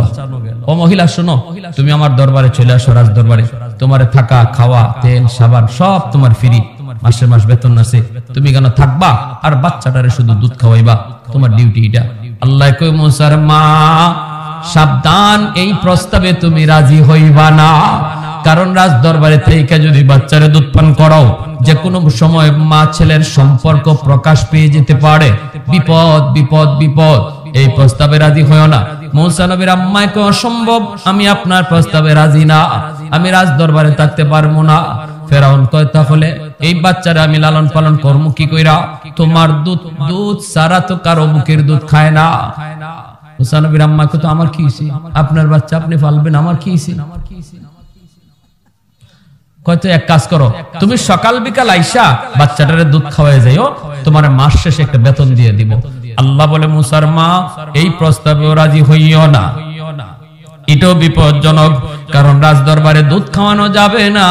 ও মহিলা শোনো, তুমি আমার দরবারে চলে আসো, রাজ দরবারে। তোমার থাকা খাওয়া তেল সাবান সব তোমার ফ্রি, মাসের মাস বেতন আছে, তুমি কেন থাকবা আর বাচ্চাটারে শুধু দুধ খাওয়াইবা, তোমার ডিউটি এটা। আল্লাহ কই মুসার মা সাবধান, এই প্রস্তাবে তুমি রাজি হইবা না, কারণ রাজ দরবারে থেকে যদি বাচ্চারে দুধ পান করাও যে কোনো সময় মা ছেলের সম্পর্ক প্রকাশ পেয়ে যেতে পারে, বিপদ বিপদ বিপদ। এই প্রস্তাবে রাজি হইও না। মুসা নবীর আম্মায় কয় অসম্ভব, আমি আপনার প্রস্তাবে রাজি না, আমি রাজ দরবারে থাকতে পারবো না। ফেরাউন কয় তাহলে এই বাচ্চারা আমি লালন পালন করবো কি কইরা? তোমার দুধ দুধ সারা তো কারো বুকের দুধ খায় না। মুসা নবীর আম্মা কয় তো আমার কি হইছে, আপনার বাচ্চা আপনি পালবেন, আমার কি হইছে? কয়তো এক কাজ করো, তুমি সকাল বিকাল আইসা বাচ্চাটারে দুধ খাওয়াই যাইও, তোমার মাস শেষে একটা বেতন দিয়ে দিব। আল্লাহ বলে মুসার মা এই প্রস্তাবেও রাজি হইও না, এটাও বিপজ্জনক, কারণ রাজ দরবারে দুধ খাওয়ানো যাবে না,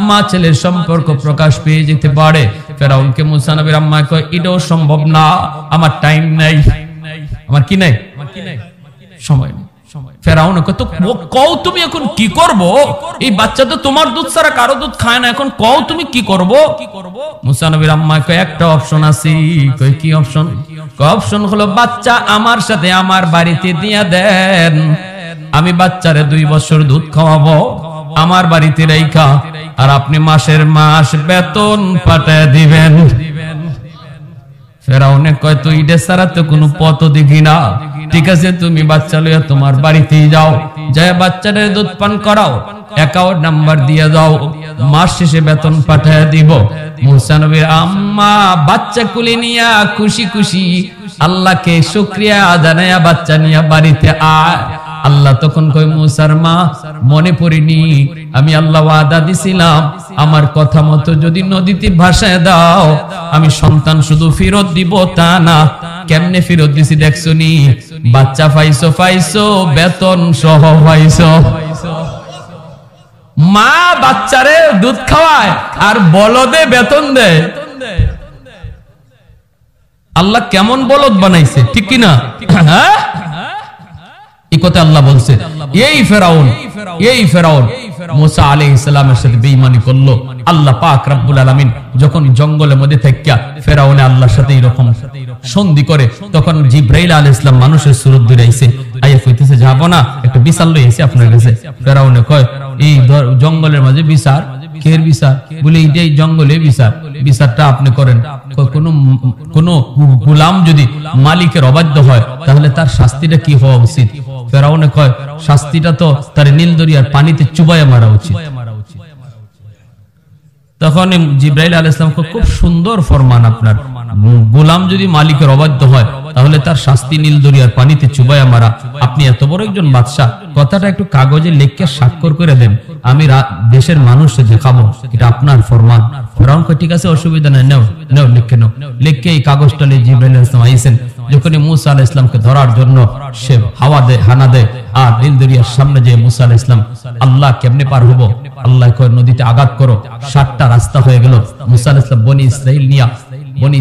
মা ছেলের সম্পর্ক প্রকাশ পেয়ে যেতে পারে। ফেরাউনকে মুসা নবীর আম্মা কয় এটাও সম্ভব না, আমার টাইম নাই, আমার কি নাই, সময় নেই। ফেরাউন কও তুমি এখন কি করবো, এই বাচ্চা তো তোমার দুধ ছাড়া কারো দুধ খায় না, এখন কও তুমি কি করবো? মুসা নবীর আম্মা কয় একটা অপশন আছে। কয় কি অপশন? অপশন হলো বাচ্চা আমার সাথে আমার বাড়িতে দিয়া দেন, আমি বাচ্চারে 2 বছর দুধ খাওয়াবো আমার বাড়িতে রাইখা, আর আপনি মাসের মাস বেতন পাঠায় দিবেন। ফেরাউনে কয় তুই এটা ছাড়া তো কোনো পথ দেখি না, ঠিক আছে তুমি বাচ্চা লইয়া তোমার বাড়িতেই যাও, যায় বাচ্চাদের দুধ পান করাও, অ্যাকাউন্ট নাম্বার দিয়ে যাও, মাস শেষে বেতন পাঠায় দিব। মুসা নবীর আম্মা বাচ্চা কুলে নিয়া খুশি খুশি আল্লাহকে শুকরিয়া জানায়া বাচ্চা নিয়া বাড়িতে আয়। আল্লাহ তখন কই মুসার মা মনে পড়িনি, আমি আল্লাহ ওয়াদা দিছিলাম আমার কথা মতো যদি নদীতে ভাসায় দাও আমি সন্তান শুধু ফেরত দিব তা না, কেমনে ফেরত দিছি দেখছনি? বাচ্চা পাইছো পাইছো, বেতন সহ পাইছো। মা বাচ্চারে দুধ খাওয়ায় আর বলদে বেতন দেয়। আল্লাহ কেমন বলদ বানাইছে, ঠিক কিনা? হ্যাঁ, এই কথা আল্লাহ বলছে। এই ফেরাউন মুসা আলাইহিস সালামের সাথে বেঈমানি করলো। আল্লাহ পাক রব্বুল আলামিন যখন জঙ্গলের মধ্যে থাকিয়া ফেরাউনে আল্লাহর সাথে এরকম সন্ধি করে, তখন জিবরাইল আলাইহিস সালাম মানুষের সুরত ধরে আইছে, আইয়া কইতেছে যাব না, একটা বিচার লই আইছে আপনার কাছে। ফেরাউনে কয় এই জঙ্গলের মাঝে বিচার? কের বিচার? বলে এই জঙ্গলে বিচার, বিচারটা আপনি করেন। কোন গোলাম যদি মালিকের অবাধ্য হয় তাহলে তার শাস্তিটা কি হওয়া উচিত? ফেরাউনে কয় শাস্তিটা তো তার নীল দরিয়ার পানিতে চুবাইয়া মারা উচিত। তখন জিবরাইল আলাইহিস সালাম খুব সুন্দর ফরমান আপনার, গোলাম যদি মালিকের অবাধ্য হয় তাহলে তার শাস্তি নীল দরিয়ার পানিতে চুবাইয়া মারা। আপনি এত বড় একজন বাদশা, কথাটা একটু কাগজে লিখে স্বাক্ষর করে দেন, আমি দেশের মানুষকে দেখাবো এটা আপনার ফরমান। ফেরাউন কয় ঠিক আছে অসুবিধা নাই, নাও নাও লিখে নাও। লিখে এই কাগজটা নিয়ে জিবরাইল আলাইহিস সালাম আইছেন। যখনই মুসা আলাইহিস সালামকে ধরার জন্য সে হানা দেয় আর নীল দরিয়ার সামনে যে মুসা আলাইহিস সালাম আল্লাহ কেমনে পার হবো? আল্লাহ কয় নদীতে আঘাত করো। 7টা রাস্তা হয়ে গেল। মুসা আলাইহিস সালাম বনি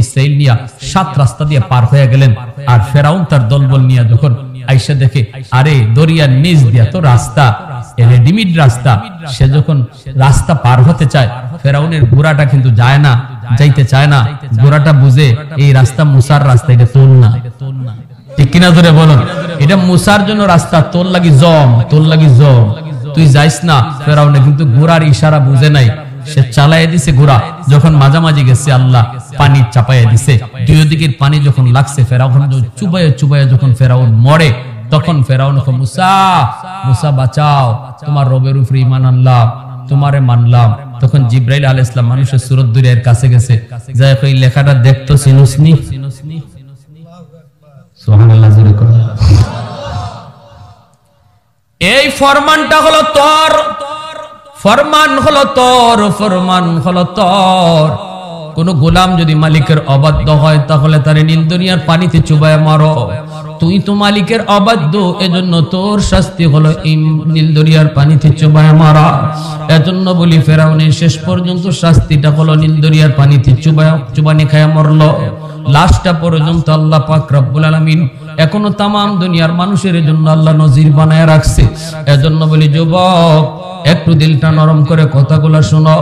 ইসরাইল নিয়া 7 রাস্তা দিয়ে পার হয়ে গেলেন। আর ফেরাউন তার দলবল নিয়ে যখন আইসা দেখে আরে দরিয়ার নিচ দিয়া তো রাস্তা, রেডিমেড রাস্তা, সে যখন রাস্তা পার হতে চায় ফেরাউনের ঘোড়াটা কিন্তু যায় না, যাইতে চায় না। ঘোড়াটা বুঝে এই রাস্তা মুসার রাস্তা, এটা তোল না, ঠিক কিনা ধরে বলুন? এটা মুসার জন্য রাস্তা, তোর লাগি জম, তুই যাইস না। ফেরাউনে কিন্তু ঘোড়ার ইশারা বুঝে নাই, সে চালায় দিছে ঘোড়া। যখন মাঝামাঝি গেছে আল্লাহ পানি চাপাইয়া দিছে। দুই দিকের পানি যখন লাগছে, ফেরাউন চুবাইয়া চুবাইয়া যখন ফেরাউন মরে, তখন ফেরাউন কয়, মুসা মুসা বাঁচাও, তোমার রবের উপরে ঈমান আনলাম, তোমারে মানলাম। তখন জিবরাইল আলাইহিস সালাম মানুষের সুরত ধরে এর কাছে গেছে, যায় কই লেখাটা দেখতো চিনুসনি? সুবহানাল্লাহ, জোরে কর। এই ফরমানটা হলো তোর, ফরমান হলো তোর, ফরমান হলো তোর। কোন গোলাম যদি মালিকের অবাধ্য হয়, তাহলে তারে নীল দুনিয়ার পানিতে চুবায় মারো। তুই তো মালিকের অবাধ্য, এজন্য তোর শাস্তি হলো এই নীল দরিয়ার পানিতে চুবায় মারা। এজন্য বলি ফেরাউনের শেষ পর্যন্ত শাস্তিটা হলো নীল দরিয়ার পানিতে চুবানি খায়া মরলো। লাশটা পর্যন্ত আল্লাহ পাক রব্বুল আলামিন এখনো তামাম দুনিয়ার মানুষের জন্য আল্লাহ নজির বানায় রাখছে। এজন্য বলি যুবক, একটু দিলটা নরম করে কথাগুলো শোনো।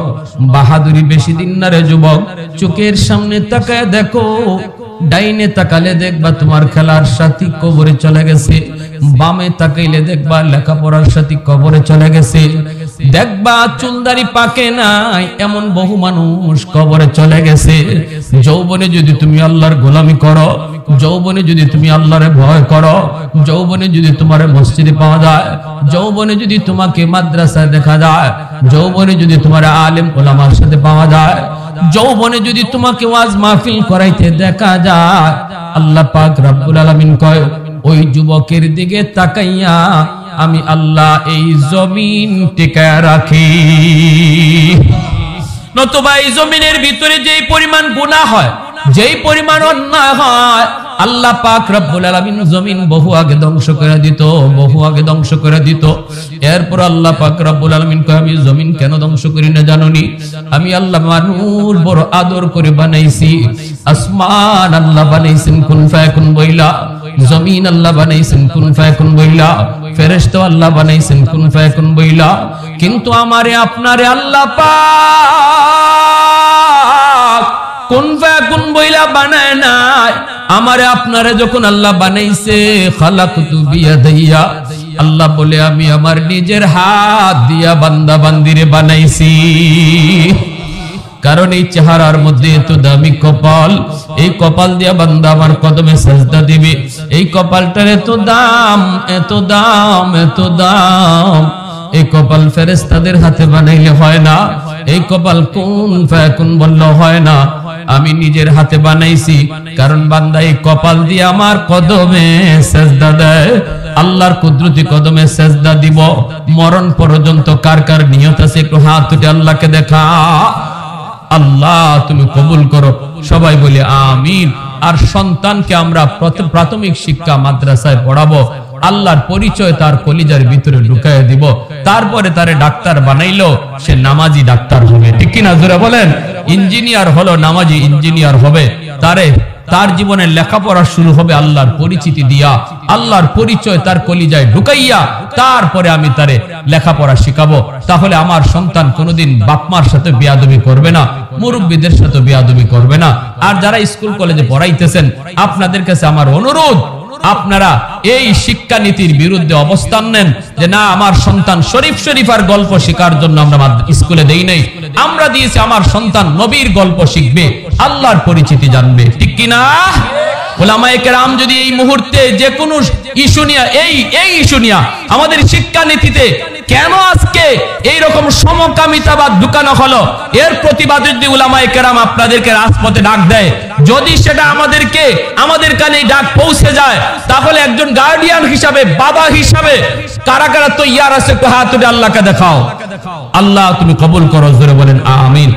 বাহাদুরি বেশি দিন না রে যুবক। চোখের সামনে তাকায় দেখো, ডাইনে তাকালে দেখবা তোমার খেলার সাথী কবরে চলে গেছে, বামে তাকাইলে দেখবা লেখাপড়ার সাথী কবরে চলে গেছে, দেখবা চুলদারি পাকে নাই এমন বহু মানুষ কবরে চলে গেছে। যৌবনে যদি তুমি আল্লাহর গোলামি করো, যৌবনে যদি তুমি আল্লাহরে ভয় করো, যৌবনে যদি তোমার মসজিদে পাওয়া যায়, যৌবনে যদি তোমাকে মাদ্রাসায় দেখা যায়, যৌবনে যদি তোমার আলেম ওলামার সাথে পাওয়া যায়, যৌবনে যদি তোমাকে ওয়াজ মাহফিল করাইতে দেখা যায়, আল্লাহ পাক রব্বুল আলামিন কয়, ওই যুবকের দিকে তাকাইয়া আমি আল্লাহ এই জমিন টিকায়া রাখি। নতুবা এই জমিনের ভিতরে যেই পরিমাণ গুনাহ হয়, যেই পরিমাণ অন্যায় হয়, আল্লাহ পাক রব্বুল আলামিন জমিন বহু আগে ধ্বংস করে দিত, বহু আগে ধ্বংস করে দিত। এরপর আল্লাহ পাক রব্বুল আলামিন কয়, আমি জমিন কেন ধ্বংস করি না জানোনি? আমি আল্লাহ মানুষ বড় আদর করে বানাইছি। আসমান আল্লাহ বানাইছেন কুন ফায়াকুন বইলা, জমিন আল্লাহ বানাইছেন কুন ফায়াকুন বইলা, ফেরেশতা আল্লাহ বানাইছেন কুন ফায়াকুন বইলা। কিন্তু আমারে আপনারে আল্লাহ পাক কুন ফায়াকুন বইলা বানায় নাই। আমারে আপনারে যখন আল্লাহ বানাইছে, খালাকতু বিয়াদাইয়া, আল্লাহ বলে আমি আমার নিজের হাত দিয়া বান্দা বান্দিরে বানাইছি। কারণ এই চেহারার মধ্যে এত দামি কপাল, এই কপাল দিয়া বান্দা আমার কদমে সাজদা দিবে। এই কপালটার এত দাম, এত দাম, এত দাম। এই কপাল ফেরেশতাদের হাতে বানাইলে হয় না, এই কপাল কুন ফায়াকুন বললে হয় না। আমি নিজের হাতে বানাইছি, কারণ বান্দা এই কপাল দিয়ে আমার কদমে সাজদা দেয়। আল্লাহর কুদরতি কদমে সাজদা দিব মরণ পর্যন্ত। কার কার নিয়ত আছে একটু হাত তুলে আল্লাহকে দেখা। আল্লাহ তুমি কবুল করো, সবাই বলে আমিন। আর সন্তানকে আমরা প্রাথমিক শিক্ষা মাদ্রাসায় পড়াবো, আল্লাহর পরিচয় তার কলিজার ভিতরে ঢুকায় দিব। তারপরে তারে ডাক্তার বানাইলো, সে নামাজি ডাক্তার হবে, ঠিক কিনা জোরে বলেন? ইঞ্জিনিয়ার হলো, নামাজি ইঞ্জিনিয়ার হবে। তার জীবনের লেখাপড়া শুরু হবে আল্লাহর পরিচিতি দিয়া, আল্লাহর পরিচয় তার কলিজায় ঢুকাইয়া। তারপরে আমি তারে লেখাপড়া শিখাবো। তাহলে আমার সন্তান কোনোদিন বাপমার সাথে বেয়াদবি করবে না, মুরব্বীদের সাথে বেয়াদবি করবে না। আর যারা স্কুল কলেজে পড়াইতেছেন, আপনাদের কাছে আমার অনুরোধ, আপনারা এই শিক্ষা নীতির বিরুদ্ধে অবস্থান নেন যে না, আমার সন্তান শরীফার গল্প শেখার জন্য আমরা স্কুলে দেই নাই। আমরা দিয়েছি আমার সন্তান নবীর গল্প শিখবে, আল্লাহর পরিচিতি জানবে, ঠিক কিনা? উলামায়ে কেরাম যদি এই মুহূর্তে যে কোনো ইস্যু নিয়ে, এই ইস্যু নিয়ে আমাদের শিক্ষা নীতিতে কেন আজকে এইরকম সমকামিতাবাদ ঢুকানো হলো, এর প্রতিবাদে যদি উলামায়ে কেরাম আপনাদেরকে রাজপথে ডাক দেয়, যদি সেটা আমাদের কানে ডাক পৌঁছে যায়, তাহলে একজন গার্ডিয়ান হিসাবে, বাবা হিসাবে কারা কারা তৈয়ার আছে একটু হাত তুলে আল্লাহকে দেখাও। আল্লাহ তুমি কবুল করো, জোরে বলেন আমিন।